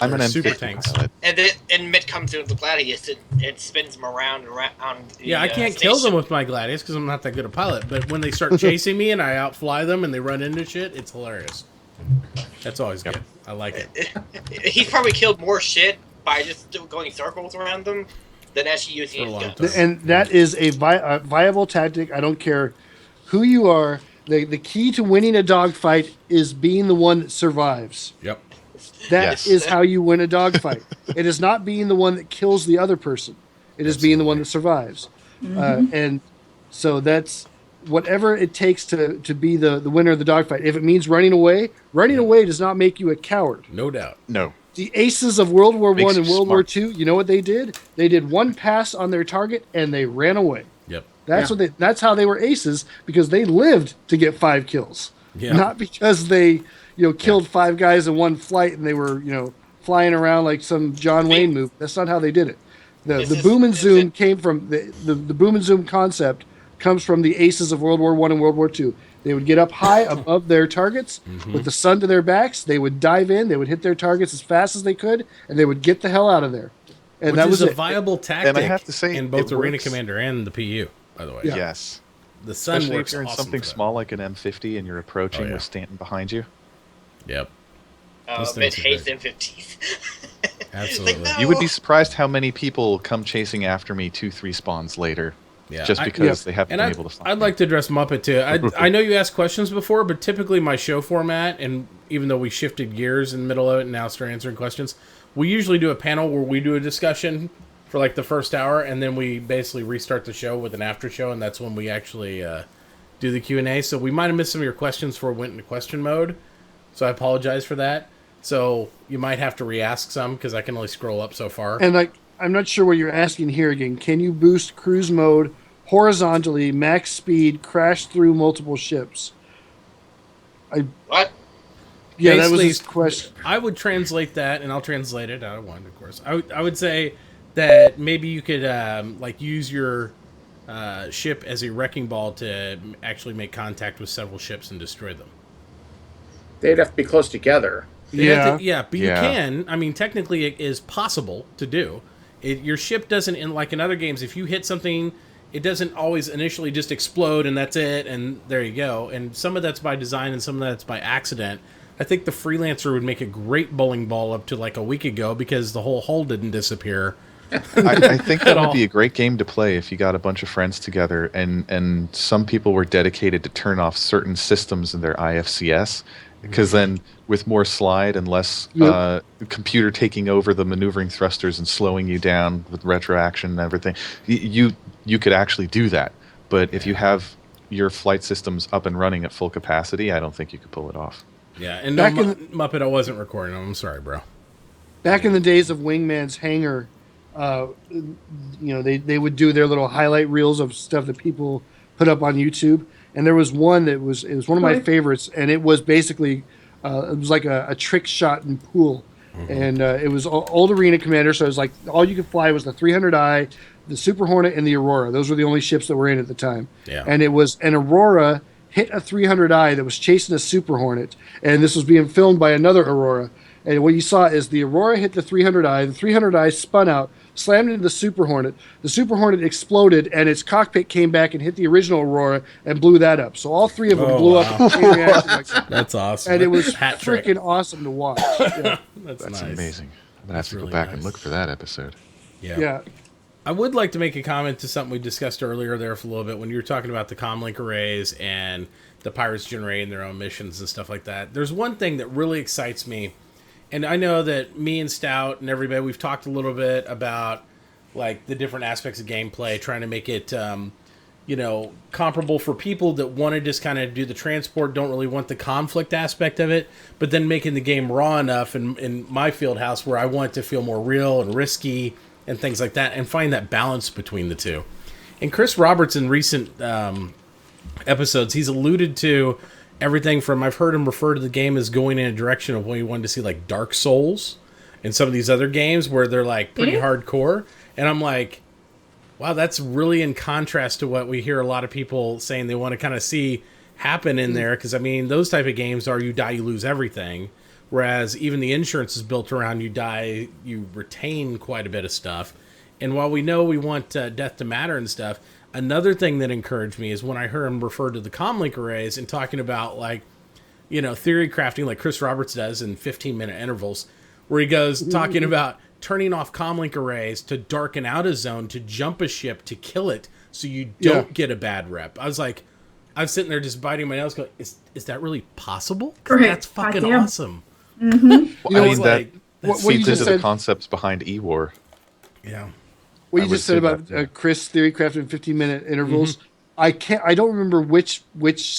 I'm an super M50 tanks. pilot. And then Mitt comes in with the Gladius and spins them around and around. Yeah, I can't kill them with my Gladius because I'm not that good a pilot. But when they start chasing me and I outfly them and they run into shit, it's hilarious. That's always good. I like it. He's probably killed more shit by just going circles around them than actually using his guns. And that is a viable tactic. I don't care who you are. The key to winning a dogfight is being the one that survives. Yep. That is how you win a dogfight. It is not being the one that kills the other person. It is being the one that survives. And so that's whatever it takes to be the winner of the dogfight. If it means running away does not make you a coward. No doubt. No. The aces of World War Makes I and you World War smart. II, you know what they did? They did one pass on their target and they ran away. Yep. That's how they were aces, because they lived to get 5 kills. Yeah. Not because they, killed 5 guys in one flight and they were, flying around like some John Wayne movie. That's not how they did it. The boom and zoom came from the boom and zoom concept comes from the aces of World War I and World War II. They would get up high above their targets with the sun to their backs. They would dive in. They would hit their targets as fast as they could, and they would get the hell out of there. And Which that is was a it. viable tactic And I have to say, in both it Arena works. Commander and the PU, by the way. Yeah. Yes. The sun Especially works if you're in awesome something for that. small like an M50 and you're approaching yeah. with Stanton behind you. Yep. Oh, Those Ben things are hates great. M50s. Absolutely. Like, no. You would be surprised how many people come chasing after me 2-3 spawns later. Yeah. Just because they haven't And been I'd, able to find I'd me. like to address Muppet too. I know you asked questions before, but typically my show format, and even though we shifted gears in the middle of it and now start answering questions, we usually do a panel where we do a discussion for like the first hour, and then we basically restart the show with an after show, and that's when we actually do the Q&A. So we might have missed some of your questions before we went into question mode, so I apologize for that. So you might have to re-ask some because I can only scroll up so far. And I'm not sure what you're asking here again. Can you boost cruise mode horizontally, max speed, crash through multiple ships? What? Yeah, that was Basically, his question. I would translate that, and I'll translate it out of one, of course. I would say that maybe you could like use your ship as a wrecking ball to actually make contact with several ships and destroy them. They'd have to be close together. You have Yeah. to- yeah, but Yeah. you can. I mean, technically, it is possible to do. Your ship doesn't, like in other games, if you hit something, it doesn't always initially just explode and that's it, and there you go. And some of that's by design and some of that's by accident. I think the Freelancer would make a great bowling ball up to like a week ago because the whole hull didn't disappear. I think that all. would be a great game to play if you got a bunch of friends together and some people were dedicated to turn off certain systems in their IFCS, because then with more slide and less computer taking over the maneuvering thrusters and slowing you down with retroaction and everything, you could actually do that. But if you have your flight systems up and running at full capacity, I don't think you could pull it off. Yeah, and Back no, in the- Muppet, I wasn't recording. I'm sorry, bro. Back in the days of Wingman's Hangar, they would do their little highlight reels of stuff that people put up on YouTube, and there was one that was one of my favorites, and it was basically it was like a trick shot in pool, and it was old Arena Commander, so it was like all you could fly was the 300i, the Super Hornet, and the Aurora. Those were the only ships that were in at the time, Yeah. and it was an Aurora hit a 300i that was chasing a Super Hornet, and this was being filmed by another Aurora. And what you saw is the Aurora hit the 300i, the 300i spun out, slammed into the Super Hornet. The Super Hornet exploded, and its cockpit came back and hit the original Aurora and blew that up. So all three of them Oh, blew wow. up in chain reaction like that. That's awesome. And it was Hat trick. freaking awesome to watch. Yeah. That's That's nice. amazing. I'm gonna have to really go back nice. and look for that episode. Yeah. I would like to make a comment to something we discussed earlier there for a little bit when you were talking about the comlink arrays and the pirates generating their own missions and stuff like that. There's one thing that really excites me, and I know that me and Stout and everybody, we've talked a little bit about like the different aspects of gameplay, trying to make it comparable for people that want to just kind of do the transport, don't really want the conflict aspect of it, but then making the game raw enough in my field house where I want it to feel more real and risky and things like that, and find that balance between the two. And Chris Roberts in recent episodes, he's alluded to everything from, I've heard him refer to the game as going in a direction of what he wanted to see like Dark Souls and some of these other games where they're like pretty hardcore. And I'm like, wow, that's really in contrast to what we hear a lot of people saying they want to kind of see happen in there. Because, I mean, those type of games are you die, you lose everything. Whereas even the insurance is built around you die, you retain quite a bit of stuff. And while we know we want death to matter and stuff, another thing that encouraged me is when I heard him refer to the comlink arrays and talking about like, theory crafting like Chris Roberts does in 15-minute intervals, where he goes talking about turning off comlink arrays to darken out a zone, to jump a ship, to kill it so you don't get a bad rep. I was like, I'm sitting there just biting my nails going, is that really possible? 'Cause Right. that's fucking Goddamn. awesome. Well, You know, I It's mean, that like, what you feeds just into the said- concepts behind E-War. yeah. What I you would just said say about that, yeah. Chris theory crafted in 15-minute intervals, I don't remember which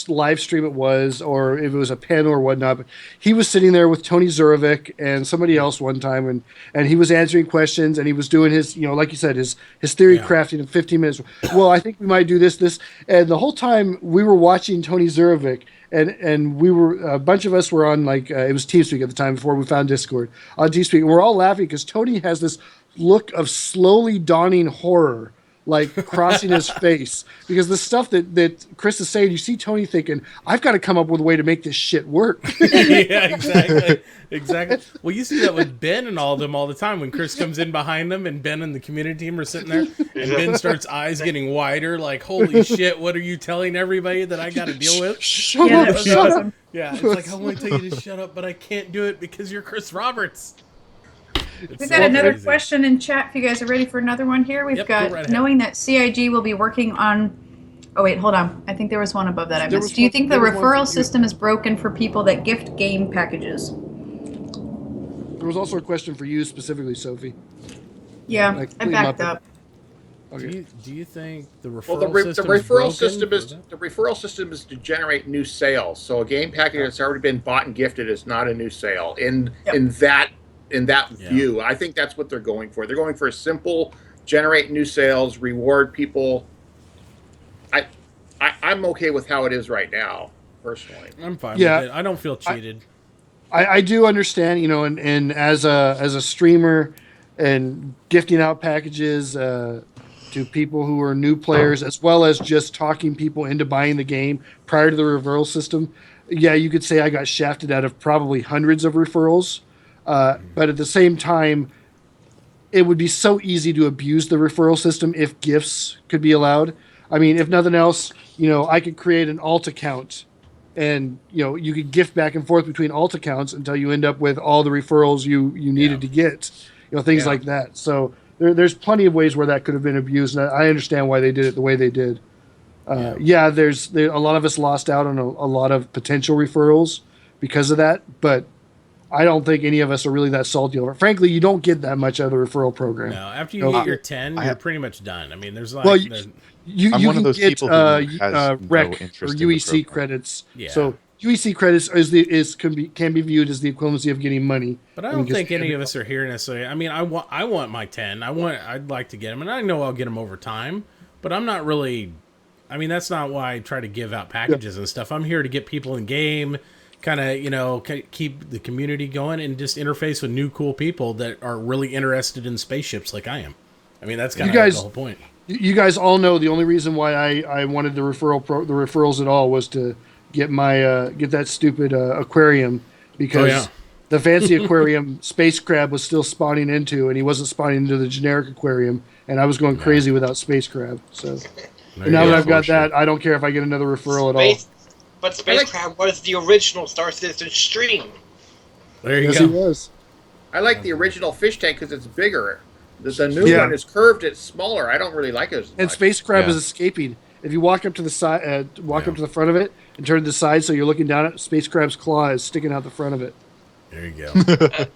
live stream it was, or if it was a panel or whatnot, but he was sitting there with Tony Zurovic and somebody else one time, and he was answering questions, and he was doing his, like you said, his theory crafting in 15 minutes. Well, I think we might do this, and the whole time we were watching Tony Zurovic, and we were, a bunch of us were on, like, it was TeamSpeak at the time before we found Discord, on TeamSpeak, and we're all laughing because Tony has this look of slowly dawning horror, like, crossing his face, because the stuff that Chris is saying, you see Tony thinking, I've got to come up with a way to make this shit work. Yeah, exactly. Well, you see that with Ben and all of them all the time when Chris comes in behind them and Ben and the community team are sitting there, and Ben starts eyes getting wider, like, holy shit, what are you telling everybody that I got to deal with? Shut up. Yeah, it's like, I want to tell you to shut up, but I can't do it because you're Chris Roberts. We've got another question in chat if you guys are ready for another one here. We've got, right knowing that CIG will be working on... Oh, wait, hold on. I think there was one above that I missed. Do you think the referral system is broken for people that gift game packages? There was also a question for you specifically, Sophie. Yeah, I backed up. Okay. Do you think the referral Well, the system referral is system broken? is the referral system is to generate new sales. So a game package that's already been bought and gifted is not a new sale. In that view, I think that's what they're going for. They're going for a simple generate new sales, reward people. I'm okay with how it is right now, personally. I'm fine with it. I don't feel cheated. I do understand, and as a streamer and gifting out packages to people who are new players, as well as just talking people into buying the game prior to the referral system. Yeah, you could say I got shafted out of probably hundreds of referrals. But at the same time, it would be so easy to abuse the referral system if gifts could be allowed. I mean, if nothing else, I could create an alt account and, you could gift back and forth between alt accounts until you end up with all the referrals you needed to get, things like that. So there's plenty of ways where that could have been abused. And I understand why they did it the way they did. There's a lot of us lost out on a lot of potential referrals because of that, but I don't think any of us are really that salty over it. Frankly, you don't get that much out of the referral program. No, after you get your 10, you're pretty much done. I mean, there's like... Well, you I'm one of those people who has rec no interest or in the UEC program. credits. Yeah. So UEC credits can be viewed as the equivalency of getting money. But I don't think any of us are here necessarily. I mean, I want my 10. I'd like to get them, and I know I'll get them over time. But I'm not really... I mean, that's not why I try to give out packages and stuff. I'm here to get people in game, kind of, keep the community going and just interface with new cool people that are really interested in spaceships like I am. I mean, that's kind of the whole point. You guys all know the only reason why I wanted the referrals at all was to get my get that stupid aquarium, because the fancy aquarium Space Crab was still spawning into, and he wasn't spawning into the generic aquarium, and I was going crazy without Space Crab. So now that I've got that, I don't care if I get another referral at all. But Space Crab was the original Star Citizen stream. There you Yes, go. he was. I like the original fish tank because it's bigger. The new one is curved; it's smaller. I don't really like it as much. And Space Crab is escaping. If you walk up to the side, up to the front of it, and turn to the side so you're looking down at Space Crab's claw is sticking out the front of it. There you go.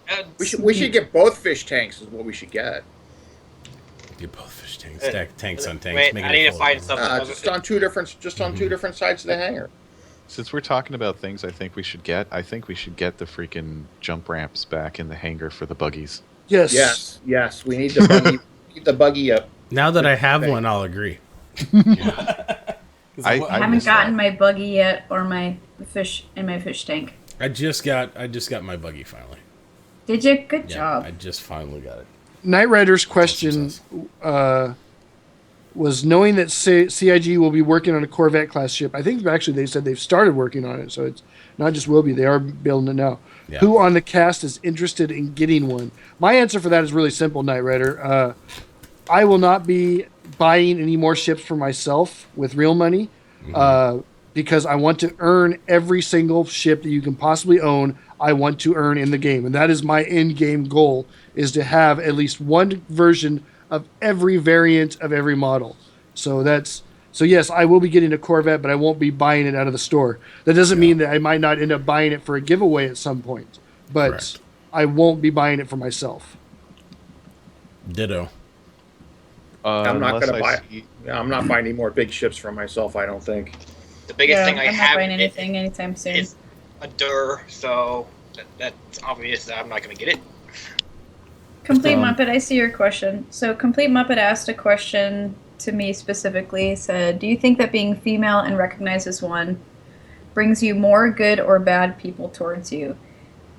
We should get both fish tanks. Is what we should get. Get both fish tanks, stack tanks on tanks. Wait, make I it need to full. find something. Just on two different sides of the hangar. Since we're talking about things I think we should get the freaking jump ramps back in the hangar for the buggies. Yes. We need the buggy. Keep the buggy up. Now that I have one, I'll agree. I I haven't gotten my buggy yet, or my fish in my fish tank. I just got my buggy finally. Did you? Good Yeah, job. I just finally got it. Knight Rider's question was, knowing that CIG will be working on a Corvette class ship. I think actually they said they've started working on it, so it's not just will be. They are building it now. Yeah. Who on the cast is interested in getting one? My answer for that is really simple, Knight Rider. I will not be buying any more ships for myself with real money because I want to earn every single ship that you can possibly own. I want to earn in the game, and that is my end game goal, is to have at least one version of every variant of every model. So yes, I will be getting a Corvette, but I won't be buying it out of the store. That doesn't mean that I might not end up buying it for a giveaway at some point, but Correct. I won't be buying it for myself. Ditto. I'm not unless going to I buy. see- Yeah, I'm not buying any more big ships for myself. I don't think. The biggest thing I I'm not have buying anything anytime soon. is a Dur, so that's obvious that I'm not going to get it. Complete Um, Muppet, I see your question. So Complete Muppet asked a question to me specifically. Said, "Do you think that being female and recognized as one brings you more good or bad people towards you?"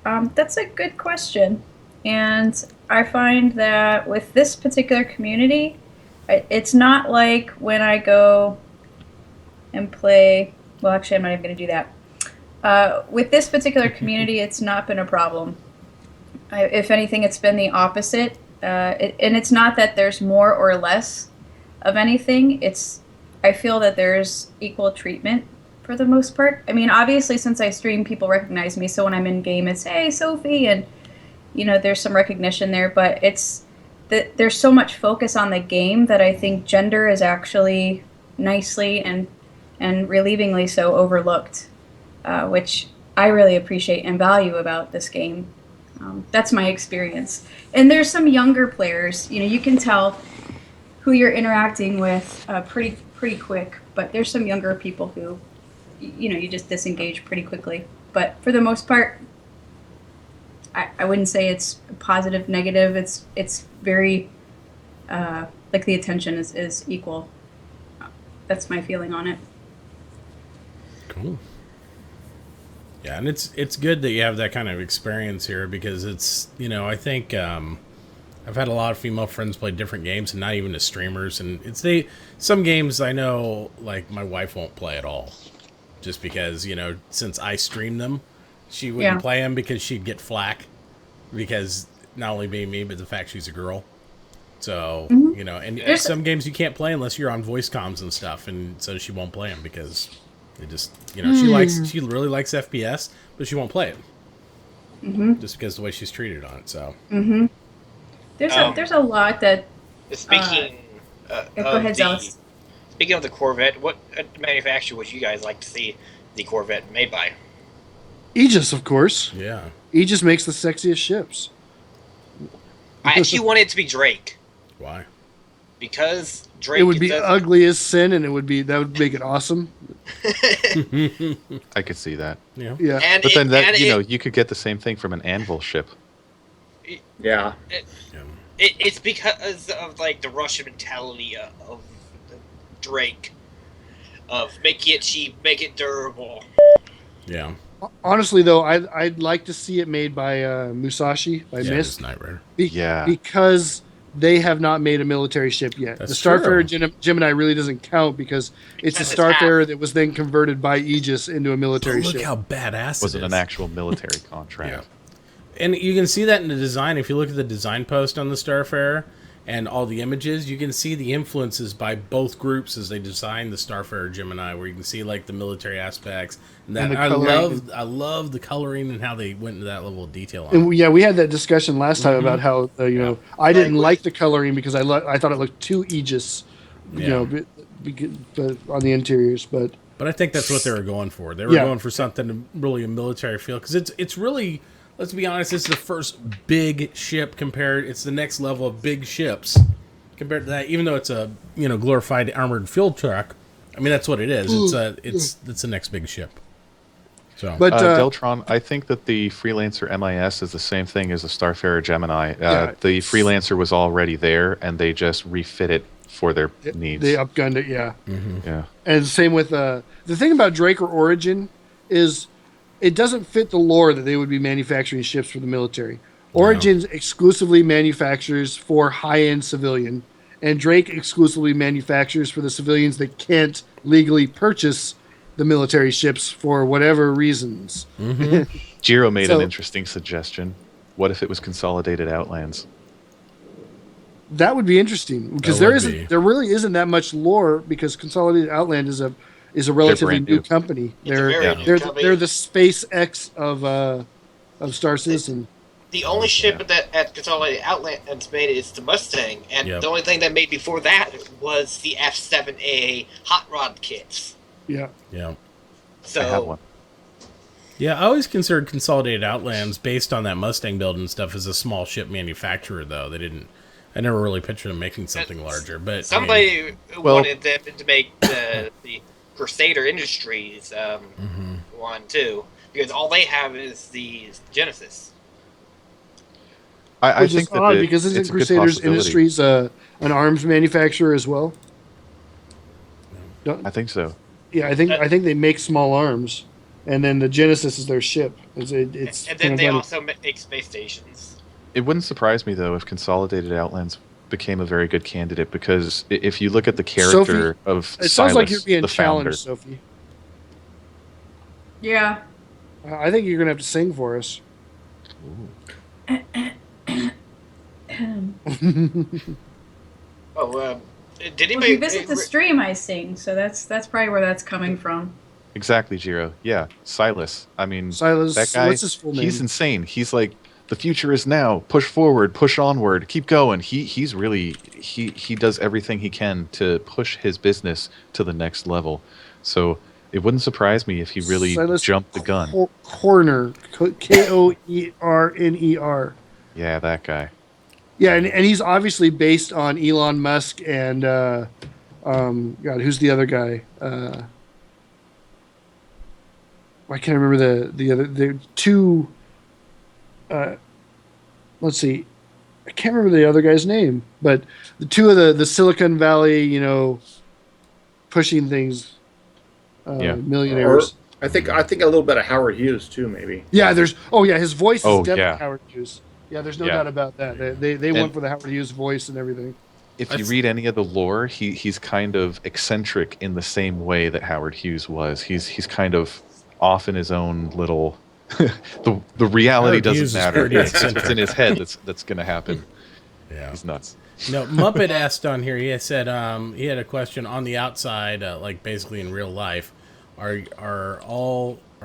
That's a good question, and I find that with this particular community, it's not like when I go and play. Well, actually, I'm not even going to do that. With this particular community, it's not been a problem. If anything, it's been the opposite. And it's not that there's more or less of anything. I feel that there's equal treatment for the most part. I mean, obviously, since I stream, people recognize me. So when I'm in game, it's, "Hey, Sophie," and there's some recognition there. But it's that there's so much focus on the game that I think gender is actually nicely and relievingly so overlooked, which I really appreciate and value about this game. That's my experience. And there's some younger players. You can tell who you're interacting with pretty quick. But there's some younger people who, you just disengage pretty quickly. But for the most part, I wouldn't say it's positive, negative. It's very like the attention is equal. That's my feeling on it. Cool. Yeah, and it's good that you have that kind of experience here because it's, I think I've had a lot of female friends play different games and not even as streamers, and some games I know, like, my wife won't play at all just because, since I stream them, she wouldn't play them because she'd get flack because not only being me, but the fact she's a girl. So, and some games you can't play unless you're on voice comms and stuff, and so she won't play them because it just, she really likes FPS, but she won't play it. Just because of the way she's treated on it, so. There's a lot that... Speaking go ahead, Zealous. Speaking of the Corvette, what manufacturer would you guys like to see the Corvette made by? Aegis, of course. Yeah. Aegis makes the sexiest ships. I actually want it to be Drake. Why? Because Drake... It would be ugly as sin, and that would make it awesome. I could see that. Yeah. Yeah. But then you could get the same thing from an Anvil ship. Yeah. It's because of like the Russian mentality of Drake, of make it cheap, make it durable. Yeah. Honestly, though, I'd like to see it made by Musashi, by Mist. Knight Rider. Because they have not made a military ship yet. That's the Starfarer true. Gemini really doesn't count because it's a Starfarer that was then converted by Aegis into a military ship. Look how badass Was it it is. an actual military contract? Yeah. And you can see that in the design. If you look at the design post on the Starfarer and all the images, you can see the influences by both groups as they designed the Starfarer Gemini, where you can see like the military aspects. And that I love the coloring and how they went into that level of detail on it. And we had that discussion last time about how I didn't like the coloring because I thought it looked too Aegis, but on the interiors, but I think that's what they were going for. They were going for something really a military feel because it's really, let's be honest, it's the first big ship compared. It's the next level of big ships compared to that. Even though it's a glorified armored field truck, I mean that's what it is. It's the next big ship. So, but Deltron, I think that the Freelancer MIS is the same thing as the Starfarer Gemini. The Freelancer was already there, and they just refit it for their needs. They upgunned it, yeah. Mm-hmm. Yeah. And same with the thing about Drake or Origin is it doesn't fit the lore that they would be manufacturing ships for the military. Origins exclusively manufactures for high-end civilian, and Drake exclusively manufactures for the civilians that can't legally purchase the military ships for whatever reasons. Jiro made an interesting suggestion. What if it was Consolidated Outlands? That would be interesting because there really isn't that much lore because Consolidated Outland is a relatively new company. They're the SpaceX of Star Citizen. The only ship that at Consolidated Outlands made is the Mustang, and the only thing that made before that was the F7A hot rod kits. Yeah. Yeah. So I have one. Yeah, I always considered Consolidated Outlands based on that Mustang build and stuff as a small ship manufacturer, though. They didn't. I never really pictured him making something larger, but I mean, Somebody Well- wanted them to make the Crusader Industries one too, because all they have is the Genesis. I Which think is that odd it- because it's isn't a good Crusaders possibility. Industries an arms manufacturer as well? I think so. Yeah, I think they make small arms, and then the Genesis is their ship. It's And kind then of they funny. also make space stations. It wouldn't surprise me though if Consolidated Outlands became a very good candidate because if you look at the character Sophie, of It sounds like you're Silas, being the founder, challenged, Sophie. Yeah. I think you're gonna have to sing for us. Oh, did Well, if anybody you visit the stream, I sing, so that's probably where that's coming from. exactly, Jiro. Yeah, Silas. I mean, Silas, that guy. what's his full name? He's insane. He's like, the future is now. Push forward. Push onward. Keep going. He's really he does everything he can to push his business to the next level. So it wouldn't surprise me if he really Silas jumped the gun. Corner, Koerner. Yeah, that guy. Yeah, and he's obviously based on Elon Musk and God, who's the other guy? I can't remember the two. Let's see, I can't remember the other guy's name, but the two of the Silicon Valley, pushing things, Yeah. millionaires. I think a little bit of Howard Hughes too, maybe. Yeah, his voice is Oh, definitely yeah. Howard Hughes. Yeah, there's no Yeah. doubt about that. They went And- for the Howard Hughes voice and everything. If you That's- read any of the lore, he's kind of eccentric in the same way that Howard Hughes was. He's kind of off in his own little. the reality Howard doesn't Hughes is matter. pretty It's eccentric. in his head that's going to happen. yeah. He's nuts. No, Muppet asked on here. He had said he had a question on the outside, like basically in real life. Are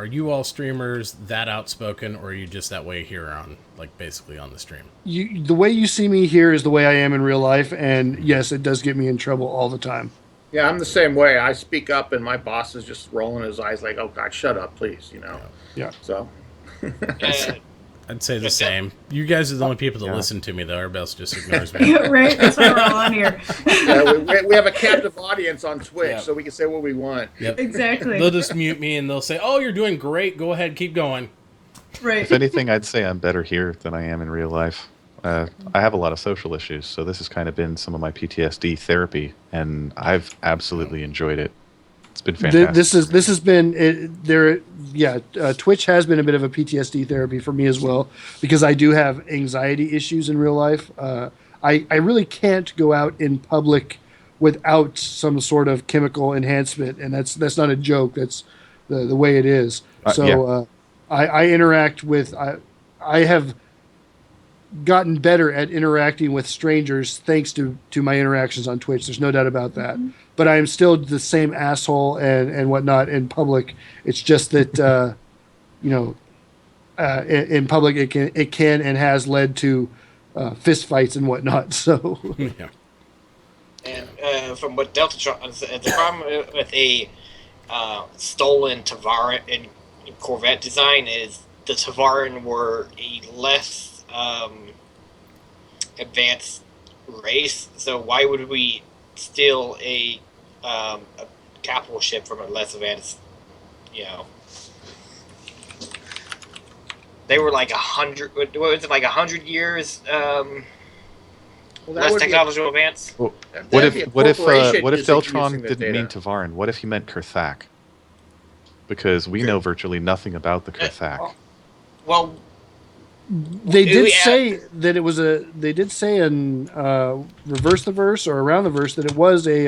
you all streamers that outspoken, or are you just that way here on like basically on the stream? The way you see me here is the way I am in real life, and yes, it does get me in trouble all the time. Yeah, I'm the same way. I speak up, and my boss is just rolling his eyes like, "Oh God, shut up, please," Yeah. So Uh, I'd say the Yeah. same. You guys are the only people that Yeah. listen to me, though. Everybody else just ignores me. Right? That's why we're all on here. yeah, we have a captive audience on Twitch, Yeah. so we can say what we want. Yep. Exactly. They'll just mute me and they'll say, "Oh, you're doing great. Go ahead, keep going." Right. If anything, I'd say I'm better here than I am in real life. I have a lot of social issues, so this has kind of been some of my PTSD therapy, and I've absolutely enjoyed it. It's been fantastic. This has been there. Yeah, Twitch has been a bit of a PTSD therapy for me as well because I do have anxiety issues in real life. I really can't go out in public without some sort of chemical enhancement, and that's not a joke. That's the way it is. So I interact with I have gotten better at interacting with strangers thanks to my interactions on Twitch. There's no doubt about that. But I am still the same asshole and whatnot in public. It's just that in public it can and has led to fist fights and whatnot. So Yeah. And from what Deltatron said, the problem with a stolen Tavaran and Corvette design is the Tavaran were a less advanced race. So why would we steal a capital ship from a less advanced? They were like 100. What was it, like 100 years? Well, Less would be a- technological advance. What that'd be a if corporation using Deltron the didn't data. mean Tavaran? What if he meant Kurthak? Because we know virtually nothing about the Kurthak. Well, they did Yeah. say that it was they did say in reverse the verse or around the verse that it was a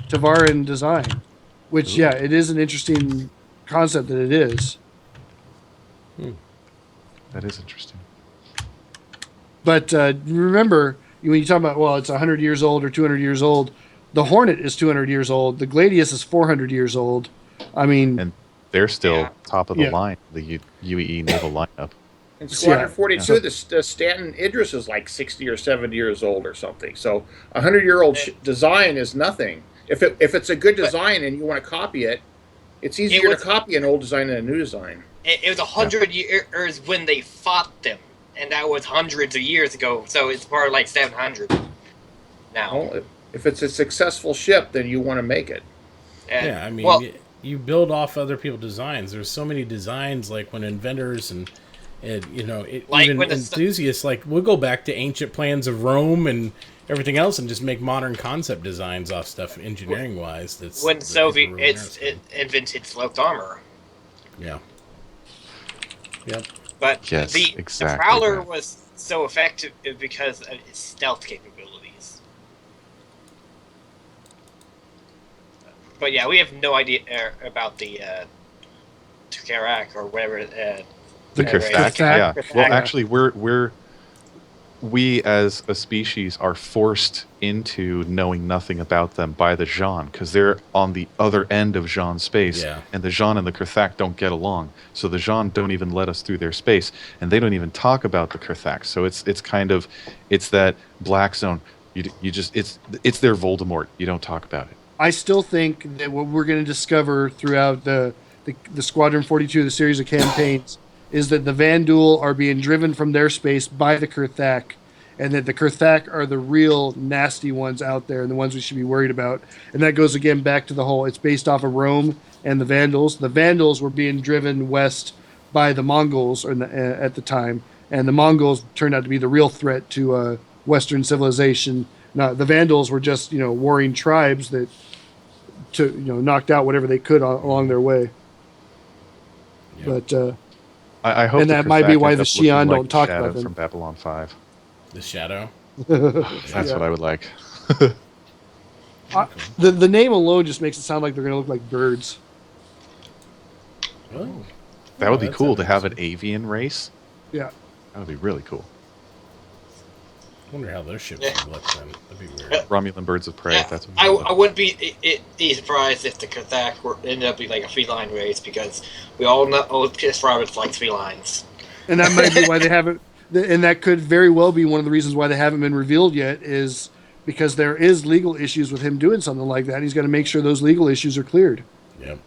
Tavaran design, which it is an interesting concept that it is. That is interesting. But remember, when you talk about, well, it's 100 years old or 200 years old, the Hornet is 200 years old. The Gladius is 400 years old. I mean, And they're still Yeah. top of the Yeah. line, the UEE naval lineup. In Squadron Yeah. 42, the Stanton Idris is like 60 or 70 years old or something. So a 100-year-old design is nothing. If it's a good design and you want to copy it, it's easier was- to copy an old design than a new design. it was 100 years when they fought them, and that was hundreds of years ago. So it's more like 700. now. Well, if it's a successful ship, then you want to make it. And, Yeah, I mean, well, you build off other people's designs. There's so many designs, like when inventors and Like even when the- enthusiasts, like we'll go back to ancient plans of Rome and everything else, and just make modern concept designs off stuff, engineering wise. That's when that Soviet people really it invented sloped armor. yeah, yep, But Yes, the exactly Prowler that. was so effective because of its stealth capabilities. But yeah, we have no idea about the Tukarak or whatever. The Right. Kurthak, yeah. Kurthak. Well, actually, we as a species are forced into knowing nothing about them by the Jean, because they're on the other end of Jean space, Yeah. and the Jean and the Kurthak don't get along. So the Jean don't even let us through their space, and they don't even talk about the Kurthak. So it's that black zone. You just it's their Voldemort. You don't talk about it. I still think that what we're going to discover throughout the Squadron 42, the series of campaigns, is that the Vanduul are being driven from their space by the Kurthak, and that the Kurthak are the real nasty ones out there and the ones we should be worried about. And that goes again back to the whole, it's based off of Rome and the Vandals. The Vandals were being driven west by the Mongols at the time, and the Mongols turned out to be the real threat to Western civilization. Now, the Vandals were just, warring tribes that knocked out whatever they could along their way. Yeah. But I hope And the that might be Kurthak why end the up looking Xi'an like don't talk Shadow about them. from Babylon 5. the shadow. That's Yeah. what I would like. the name alone just makes it sound like they're going to look like birds. Oh, That would be that's cool to have an interesting. avian race. Yeah. That would be really cool. I wonder how those ships Yeah. would look then. That'd be weird. Romulan birds of prey. Yeah, That's what I wouldn't be surprised if the Kurthak ended up being like a feline race, because we all know Chris Roberts likes felines. And that might be why they haven't. And that could very well be one of the reasons why they haven't been revealed yet, is because there is legal issues with him doing something like that. He's got to make sure those legal issues are cleared. Yep.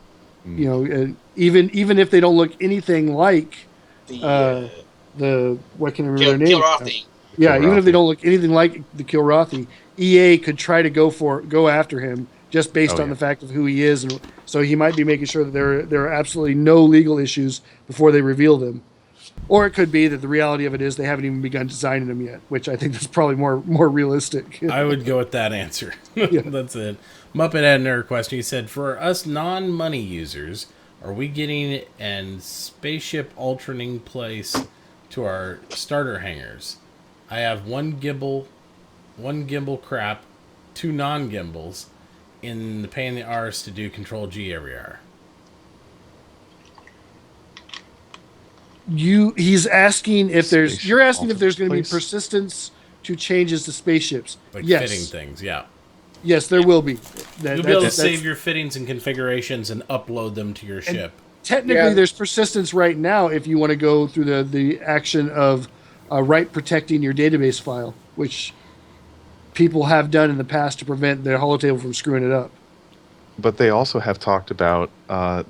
Even if they don't look anything like The what can I remember their name? Kilrathi. Yeah, even if Kilrathi. they don't look anything like the Kilrathi, EA could try to go after him just based Oh, on yeah. the fact of who he is, and so he might be making sure that there are absolutely no legal issues before they reveal them. Or it could be that the reality of it is they haven't even begun designing them yet, which I think that's probably more realistic. I would go with that answer. That's it. Muppet had another question. He said, for us non-money users, are we getting an spaceship altering place to our starter hangars? I have one gimbal crap, 2 non-gimbals, in the pain in the arse to do Control G every hour. He's asking if Spaceship you're asking if there's alternate going to be place? persistence to changes to spaceships. Like Yes, fitting things, yeah. yes, there will be. You'll be able to save your fittings and configurations and upload them to your ship. Technically, Yeah. there's persistence right now if you want to go through the action of right protecting your database file, which people have done in the past to prevent their holotable from screwing it up. But they also have talked about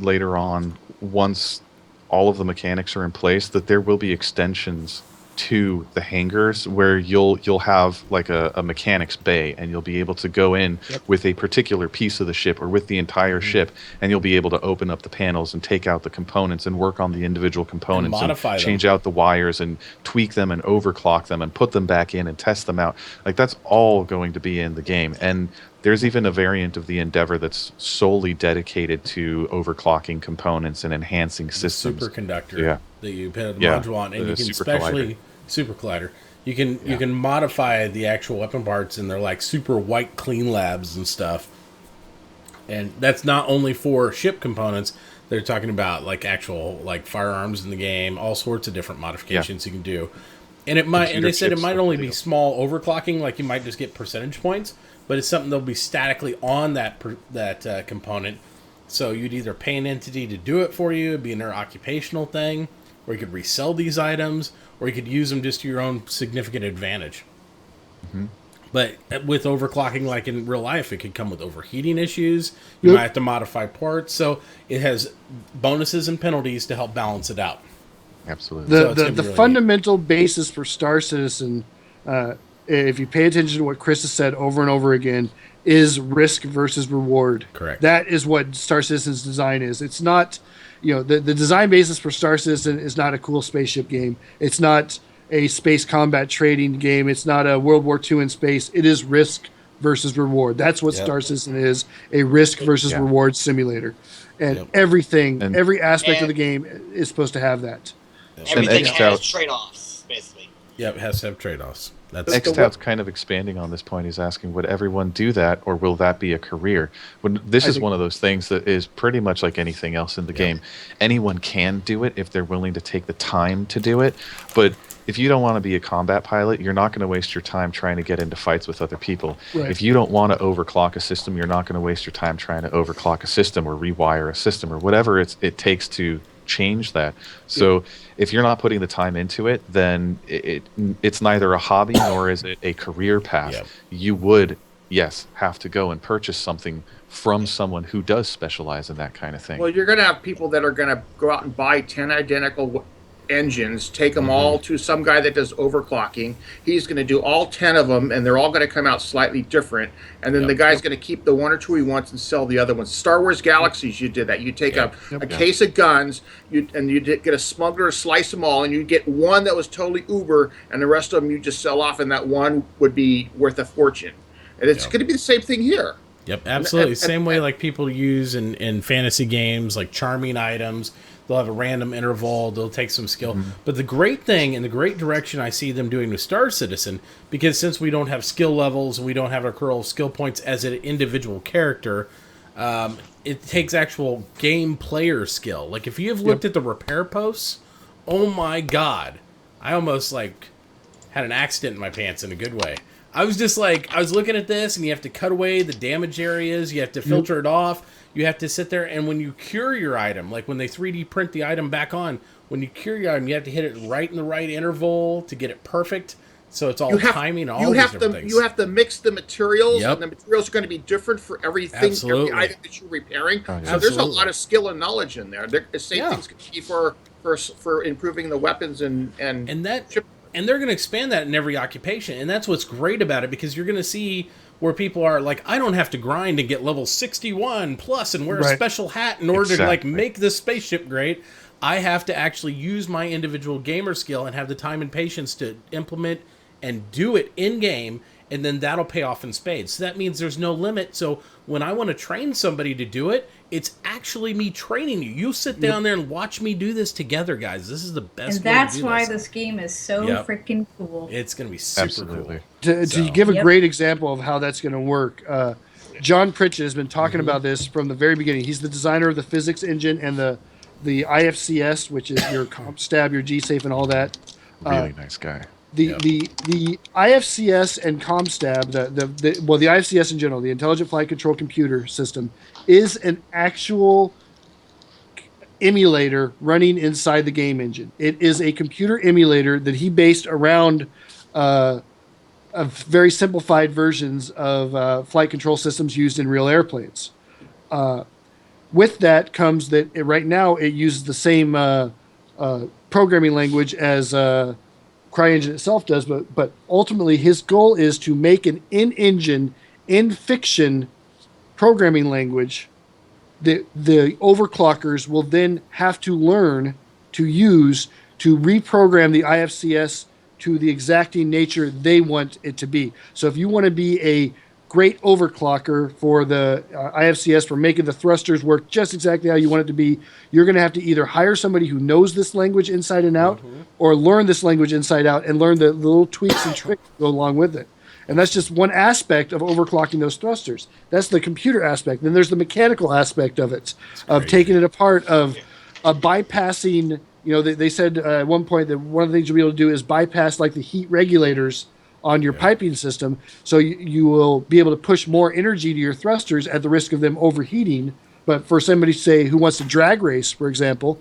later on, once all of the mechanics are in place, that there will be extensions to the hangars where you'll have like a mechanics bay, and you'll be able to go in with a particular piece of the ship or with the entire ship, and you'll be able to open up the panels and take out the components and work on the individual components and modify them. change out the wires and tweak them and overclock them and put them back in and test them out. Like, that's all going to be in the game. And there's even a variant of the Endeavor that's solely dedicated to overclocking components and enhancing systems. Superconductor Yeah. that you put a Yeah, module on, and the you can super especially super collider. You can modify the actual weapon parts, and they're like super white clean labs and stuff. And that's not only for ship components. They're talking about like actual like firearms in the game, all sorts of different modifications you can do. And it might, and Computer they said it chips might stuff only too. be small overclocking, like you might just get percentage points, but it's something that'll be statically on that component. So you'd either pay an entity to do it for you, it'd be an occupational thing, or you could resell these items, or you could use them just to your own significant advantage. Mm-hmm. But with overclocking, like in real life, it could come with overheating issues. You Yep. might have to modify parts, so it has bonuses and penalties to help balance it out. Absolutely. So The it's gonna be the really fundamental basis for Star Citizen if you pay attention to what Chris has said over and over again, is risk versus reward. Correct. That is what Star Citizen's design is. It's not, the design basis for Star Citizen is not a cool spaceship game. It's not a space combat trading game. It's not a World War II in space. It is risk versus reward. That's what Star Citizen is, a risk versus reward simulator. And everything, every aspect of the game is supposed to have that. Everything has trade-offs, basically. Yep, it has to have trade-offs. Xtout's kind of expanding on this point. He's asking, would everyone do that, or will that be a career? This is one of those things that is pretty much like anything else in the game. Anyone can do it if they're willing to take the time to do it, but if you don't want to be a combat pilot, you're not going to waste your time trying to get into fights with other people. Right. If you don't want to overclock a system, you're not going to waste your time trying to overclock a system or rewire a system or whatever it takes to change that. So if you're not putting the time into it, then it's neither a hobby nor is it a career path. Yep. You would, yes, have to go and purchase something from someone who does specialize in that kind of thing. Well, you're going to have people that are going to go out and buy 10 identical engines, take them all to some guy that does overclocking. He's going to do all 10 of them, and they're all going to come out slightly different. And then the guy's going to keep the one or two he wants and sell the other ones. Star Wars Galaxies, you did that. You take a case of guns, and you get a smuggler, slice them all, and you get one that was totally uber, and the rest of them you just sell off, and that one would be worth a fortune. And it's going to be the same thing here. Yep, absolutely. Same way like people use in fantasy games, like charming items. They'll have a random interval. They'll take some skill. But the great thing and the great direction I see them doing with Star Citizen, because since we don't have skill levels and we don't have our curl skill points as an individual character, it takes actual game player skill. Like if you have looked at the repair posts, oh my God, I almost had an accident in my pants in a good way. I was just I was looking at this, and you have to cut away the damage areas. You have to filter it off. You have to sit there, and when you cure your item, like when they 3D print the item back on, when you cure your item, you have to hit it right in the right interval to get it perfect. So it's all timing and all these different things. You have to mix the materials, and the materials are going to be different for everything, every item that you're repairing. So there's a lot of skill and knowledge in there. The same thing's going to be for improving the weapons and that. And they're going to expand that in every occupation. And that's what's great about it, because you're going to see where people are like, I don't have to grind and get level 61 plus and wear a special hat in order to make this spaceship great. I have to actually use my individual gamer skill and have the time and patience to implement and do it in game. And then that'll pay off in spades. So that means there's no limit. So when I want to train somebody to do it, it's actually me training you. You sit down there and watch me do this together, guys. This is the best way to do this. And that's why this game is so freaking cool. It's going to be super cool. To give a great example of how that's going to work, John Pritchett has been talking about this from the very beginning. He's the designer of the physics engine and the IFCS, which is your CompStab, your GSafe, and all that. Really nice guy. The IFCS and CompStab, the IFCS in general, the Intelligent Flight Control Computer System, is an actual emulator running inside the game engine. It is a computer emulator that he based around very simplified versions of flight control systems used in real airplanes. With that comes that right now it uses the same programming language as CryEngine itself does, but ultimately his goal is to make an in-engine, in-fiction programming language that the overclockers will then have to learn to use to reprogram the IFCS to the exacting nature they want it to be. So if you want to be a great overclocker for the IFCS, for making the thrusters work just exactly how you want it to be, you're going to have to either hire somebody who knows this language inside and out, or learn this language inside out and learn the little tweaks and tricks that go along with it. And that's just one aspect of overclocking those thrusters. That's the computer aspect. Then there's the mechanical aspect of it, of taking it apart, of bypassing. They said at one point that one of the things you'll be able to do is bypass like the heat regulators on your piping system, so you will be able to push more energy to your thrusters at the risk of them overheating. But for somebody, say, who wants to drag race, for example,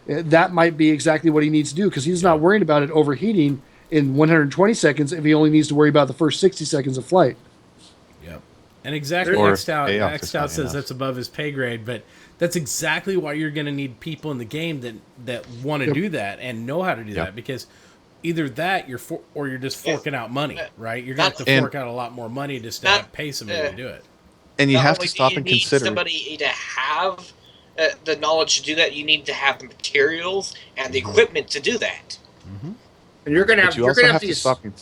that might be exactly what he needs to do, because he's not worried about it overheating in 120 seconds if he only needs to worry about the first 60 seconds of flight. Yep. And exactly what Xstout says that's above his pay grade, but that's exactly why you're going to need people in the game that want to do that and know how to do that, because either that or you're just forking out money, right? You're going to have to fork out a lot more money just to pay somebody to do it. And you Not have only to stop do you and need consider. somebody to have the knowledge to do that, you need to have the materials and the Mm-hmm. equipment to do that. And you're gonna But have you also have to these stop. And,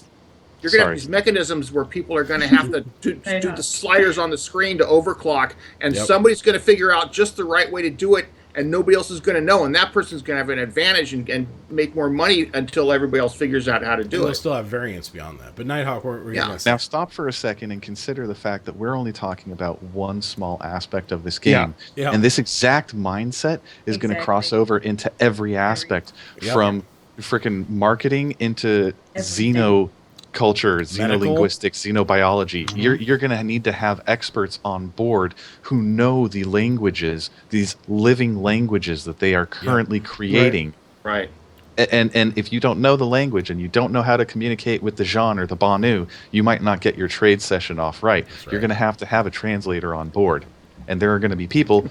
you're gonna have sorry. these mechanisms where people are gonna have to do I know. the sliders on the screen to overclock, and Yep. somebody's gonna figure out just the right way to do it, and nobody else is gonna know, and that person's gonna have an advantage and make more money until everybody else figures out how to And do they'll it. still have variants beyond that. But Nighthawk, we're Yeah. going to Now stop for a second and consider the fact that we're only talking about one small aspect of this game. Yeah. And this exact mindset is going to cross Exactly. over into every aspect Yep. from freaking marketing into Everything. xenoculture, Medical. xenolinguistics, xenobiology. You're going to need to have experts on board who know the languages, these living languages that they are currently creating. Right. And if you don't know the language and you don't know how to communicate with the Jean or the Banu, you might not get your trade session off right. right. You're going to have a translator on board. And there are going to be people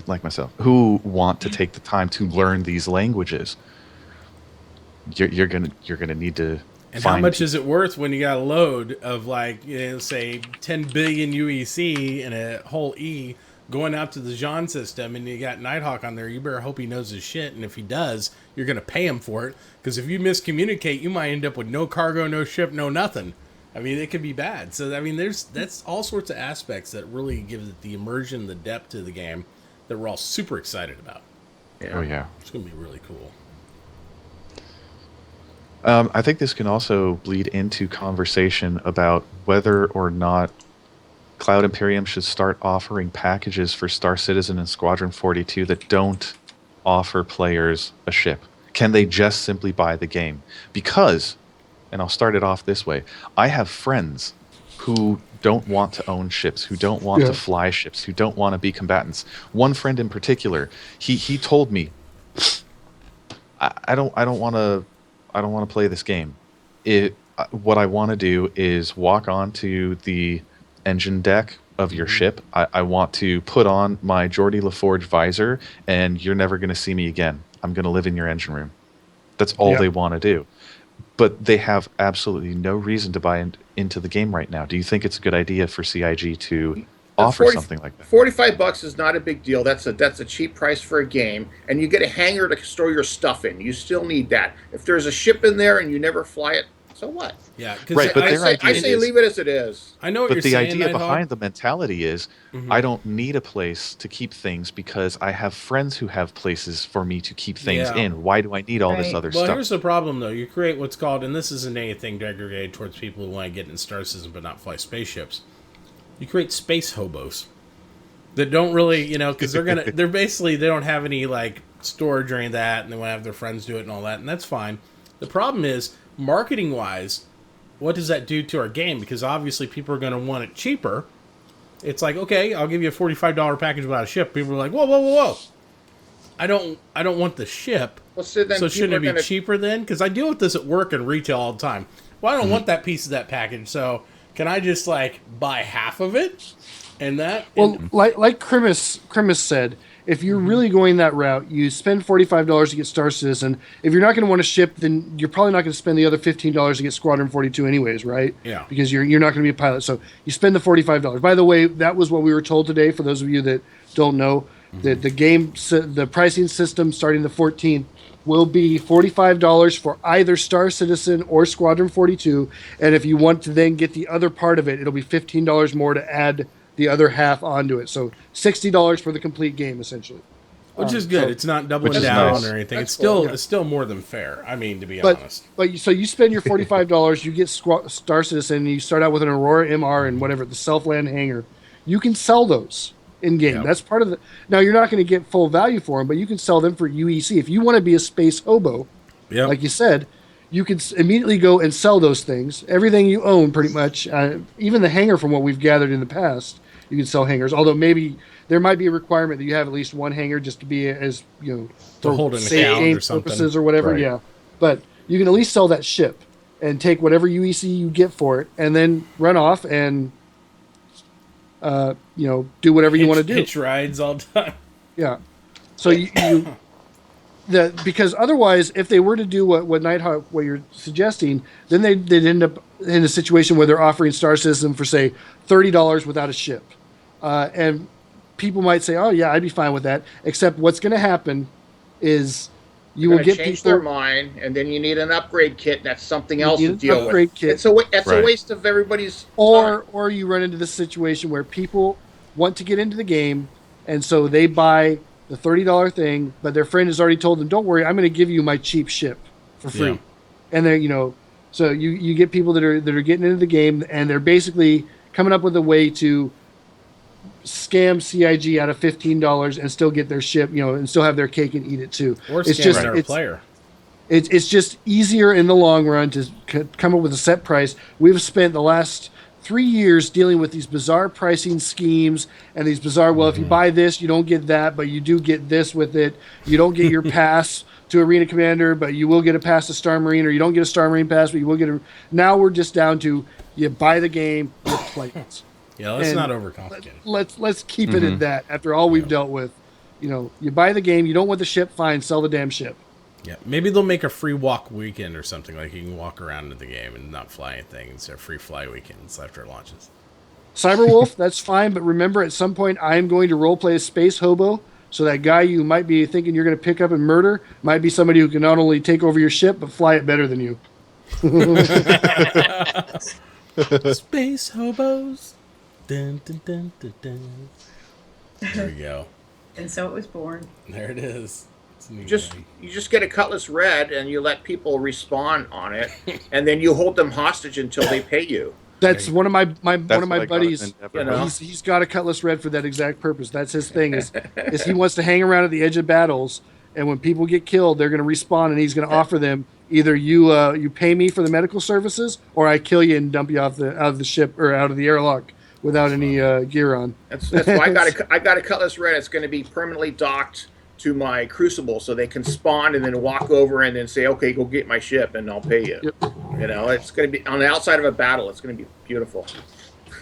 like myself who want to take the time to learn these languages. You're gonna need to And find how much is it worth when you got a load of say 10 billion UEC and a whole E going out to the Jean system, and you got Nighthawk on there? You better hope he knows his shit, and if he does, you're going to pay him for it. Because if you miscommunicate, you might end up with no cargo, no ship, no nothing. I mean, it could be bad. So I mean, that's all sorts of aspects that really give it the immersion, the depth to the game that we're all super excited about. Oh yeah. It's going to be really cool. I think this can also bleed into conversation about whether or not Cloud Imperium should start offering packages for Star Citizen and Squadron 42 that don't offer players a ship. Can they just simply buy the game? Because, and I'll start it off this way, I have friends who don't want to own ships, who don't want to fly ships, who don't want to be combatants. One friend in particular, he told me, I don't want to play this game. What I want to do is walk onto the engine deck of your ship. I want to put on my Geordie LaForge visor, and you're never going to see me again. I'm going to live in your engine room. That's all they want to do. But they have absolutely no reason to buy into the game right now. Do you think it's a good idea for CIG to offer something like that? $45 is not a big deal. That's a cheap price for a game, and you get a hangar to store your stuff in. You still need that. If there's a ship in there and you never fly it, so what? Yeah, because Right, but I say leave it as it is. I know what But you're the saying, idea Nighthawk. behind the mentality is I don't need a place to keep things because I have friends who have places for me to keep things Yeah. in. Why do I need all this Right. other Well, stuff? here's the problem, though. You create what's called, and this isn't anything degraded towards people who want to get in Star Citizen but not fly spaceships. You create space hobos that don't really, because they're basically, they don't have any, storage or any of that, and they want to have their friends do it and all that, and that's fine. The problem is, marketing-wise, what does that do to our game? Because obviously people are going to want it cheaper. It's like, okay, I'll give you a $45 package without a ship. People are like, whoa, whoa, whoa, whoa. I don't want the ship. Well, so then Shouldn't it people be are cheaper then? Because I deal with this at work and retail all the time. Well, I don't want that piece of that package, so can I just buy half of it? And that. Well, like Crimus said, if you're really going that route, you spend $45 to get Star Citizen. If you're not going to want to ship, then you're probably not going to spend the other $15 to get Squadron 42 anyways, right? Yeah. Because you're not going to be a pilot. So you spend the $45. By the way, that was what we were told today, for those of you that don't know, that the pricing system starting the 14th will be $45 for either Star Citizen or Squadron 42. And if you want to then get the other part of it, it'll be $15 more to add the other half onto it. So $60 for the complete game, essentially. Which is good. so- It's not doubling Which is down nice. or anything. That's It's still cool. it's still more than fair. I mean, to be But honest. so you spend your $45, you get Star Citizen, and you start out with an Aurora MR and whatever, the Selfland hangar. You can sell those in game. Yep. That's part of the. Now you're not going to get full value for them, but you can sell them for UEC. If you want to be a space hobo, Yeah. like you said, you can immediately go and sell those things. Everything you own, pretty much, even the hangar, from what we've gathered in the past, you can sell hangars. Although maybe there might be a requirement that you have at least one hangar just to be as To hold an save account game or something. purposes or whatever. Right. Yeah, but you can at least sell that ship and take whatever UEC you get for it, and then run off and do whatever you want to do. Hitch rides all the time. Yeah. So you because otherwise, if they were to do what Nighthawk, what you're suggesting, then they'd end up in a situation where they're offering Star Citizen for say $30 without a ship, and people might say, "Oh yeah, I'd be fine with that." Except what's going to happen is you will get change people their mind, and then you need an upgrade kit. That's something else to deal upgrade with. Kit. It's a that's Right. a waste of everybody's time. or you run into this situation where people want to get into the game, and so they buy the $30 thing, but their friend has already told them, "Don't worry, I'm going to give you my cheap ship for free." Yeah. And then so you get people that are getting into the game, and they're basically coming up with a way to scam CIG out of $15 and still get their ship, and still have their cake and eat it too. Or It's scam just another player. It's just easier in the long run to come up with a set price. We've spent the last 3 years dealing with these bizarre pricing schemes and these bizarre, well, if you buy this, you don't get that, but you do get this with it. You don't get your pass to Arena Commander, but you will get a pass to Star Marine, or you don't get a Star Marine pass, but you will get a... Now we're just down to you buy the game, you play it. Yeah, let's And not overcomplicate it. Let's keep it at that after all we've dealt with. You buy the game, you don't want the ship, fine, sell the damn ship. Yeah, maybe they'll make a free walk weekend or something, like you can walk around into the game and not fly anything. Instead of free fly weekends after it launches. Cyberwolf, that's fine, but remember at some point I am going to roleplay a space hobo, so that guy you might be thinking you're going to pick up and murder might be somebody who can not only take over your ship, but fly it better than you. Space hobos. Dun, dun, dun, dun, dun. There we go. And so it was born. There it is. It's a new Just game. you just get a Cutlass Red, and you let people respawn on it, and then you hold them hostage until they pay you. That's one of my That's one of what my I got in buddies. Endeavor. You know. He's got a Cutlass Red for that exact purpose. That's his thing. Is he wants to hang around at the edge of battles, and when people get killed, they're going to respawn, and he's going to offer them either you pay me for the medical services, or I kill you and dump you out of the ship or out of the airlock without any gear on. That's why I got a Cutlass Red. It's going to be permanently docked to my Crucible, so they can spawn and then walk over and then say, "Okay, go get my ship, and I'll pay you." Yep. It's going to be on the outside of a battle. It's going to be beautiful.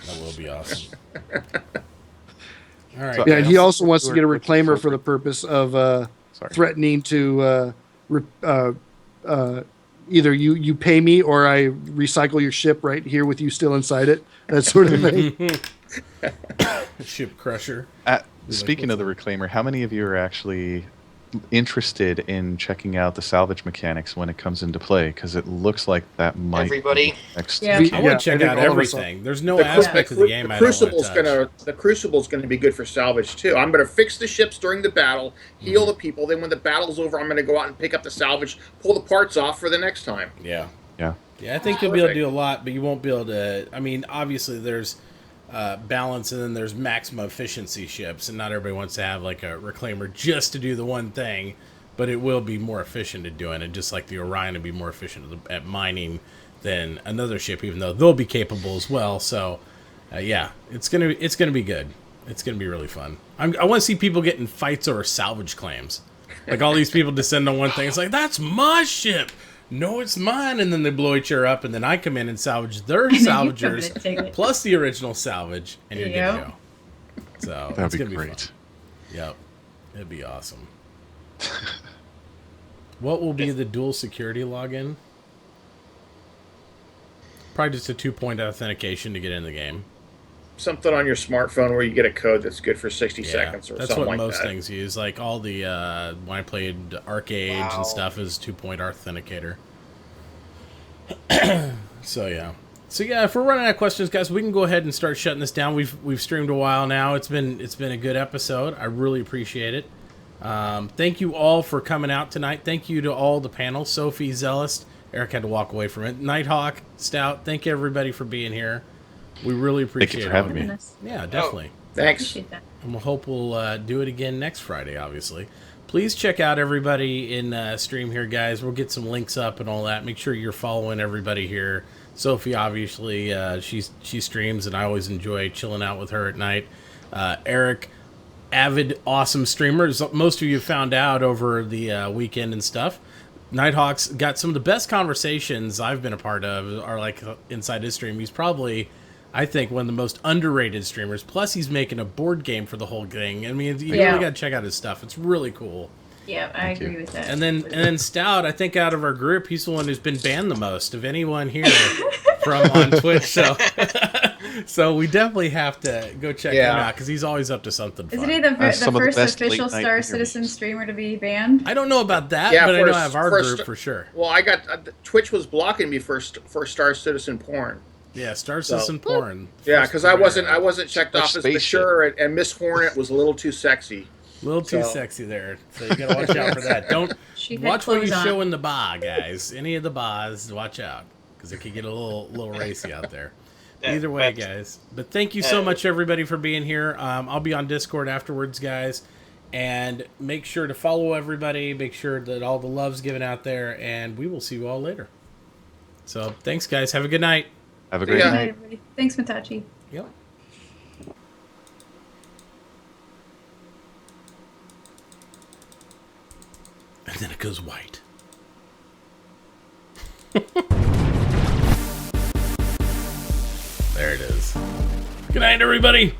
That will be awesome. All right. So- Yeah, and he guys. also wants to get a Quick reclaimer filter. for the purpose of Sorry. threatening to either you pay me or I recycle your ship right here with you still inside it. That sort of thing. Ship crusher. Speaking of the reclaimer, how many of you are actually interested in checking out the salvage mechanics when it comes into play? Because it looks like that might Everybody? be next. Yeah. I Yeah, want to check I think out all of us everything. There's no The aspect of the game I don't want to touch. The Crucible's gonna be good for salvage too. I'm gonna fix the ships during the battle, heal the people. Then when the battle's over, I'm gonna go out and pick up the salvage, pull the parts off for the next time. Yeah. Yeah. Yeah, I think you'll be able to do a lot, but you won't be able to. I mean, obviously there's balance, and then there's maximum efficiency ships, and not everybody wants to have like a reclaimer just to do the one thing, but it will be more efficient at doing it, just like the Orion will be more efficient at mining than another ship, even though they'll be capable as well. So, yeah, it's gonna be good. It's gonna be really fun. I want to see people getting fights over salvage claims, like all these people descend on one thing. It's like, that's my ship. No, it's mine, and then they blow each other up, and then I come in and salvage their then you come in and take salvagers it. plus the original salvage, and you're good to go. So That'd it's be gonna be great. fun. Yep, it'd be awesome. What will be the dual security login? Probably just a 2-point authentication to get in the game. Something on your smartphone where you get a code that's good for 60 Yeah, seconds or that's something what like most that. things use. Like all the when I played Arcade Wow. and stuff is 2-point authenticator. So yeah, if we're running out of questions, guys, we can go ahead and start shutting this down. We've streamed a while now. It's been a good episode. I really appreciate it. Thank you all for coming out tonight. Thank you to all the panel. Sophie, Zealous, Eric had to walk away from it. Nighthawk, Stout. Thank you everybody for being here. We really appreciate for it. having me. Goodness. Yeah, definitely. Thanks. Appreciate that. And we'll hope we'll do it again next Friday, obviously. Please check out everybody in stream here, guys. We'll get some links up and all that. Make sure you're following everybody here. Sophie, obviously, she streams, and I always enjoy chilling out with her at night. Eric, avid, awesome streamer. As most of you found out over the weekend and stuff. Nighthawk's got some of the best conversations I've been a part of are like inside his stream. He's probably, I think, one of the most underrated streamers. Plus, he's making a board game for the whole thing. I mean, you Yeah. really got to check out his stuff. It's really cool. Yeah, I agree with that. And then Stout, I think out of our group, he's the one who's been banned the most of anyone here from on Twitch. So, so we definitely have to go check him out because he's always up to something fun. Isn't he the some of the first best official late-night Star interviews. Citizen streamer to be banned? I don't know about that, Yeah, but I for know a- I have our for a group st- for sure. Well, I got Twitch was blocking me for Star Citizen porn. Yeah, Star Citizen porn. Yeah, First because I wasn't premiere. checked Such off as spaceship. mature, and Miss Hornet was a little too sexy. A little too So- sexy there, so you gotta watch out for that. Don't She had watch what you clothes on. show in the bar, guys. Any of the bars, watch out because it could get a little racy out there. Either way, guys. But thank you so much, everybody, for being here. I'll be on Discord afterwards, guys, and make sure to follow everybody. Make sure that all the love's given out there, and we will see you all later. So thanks, guys. Have a good night. Have a great Yeah. Good night, night. everybody. Thanks, Matachi. Yep. And then it goes white. There it is. Good night, everybody.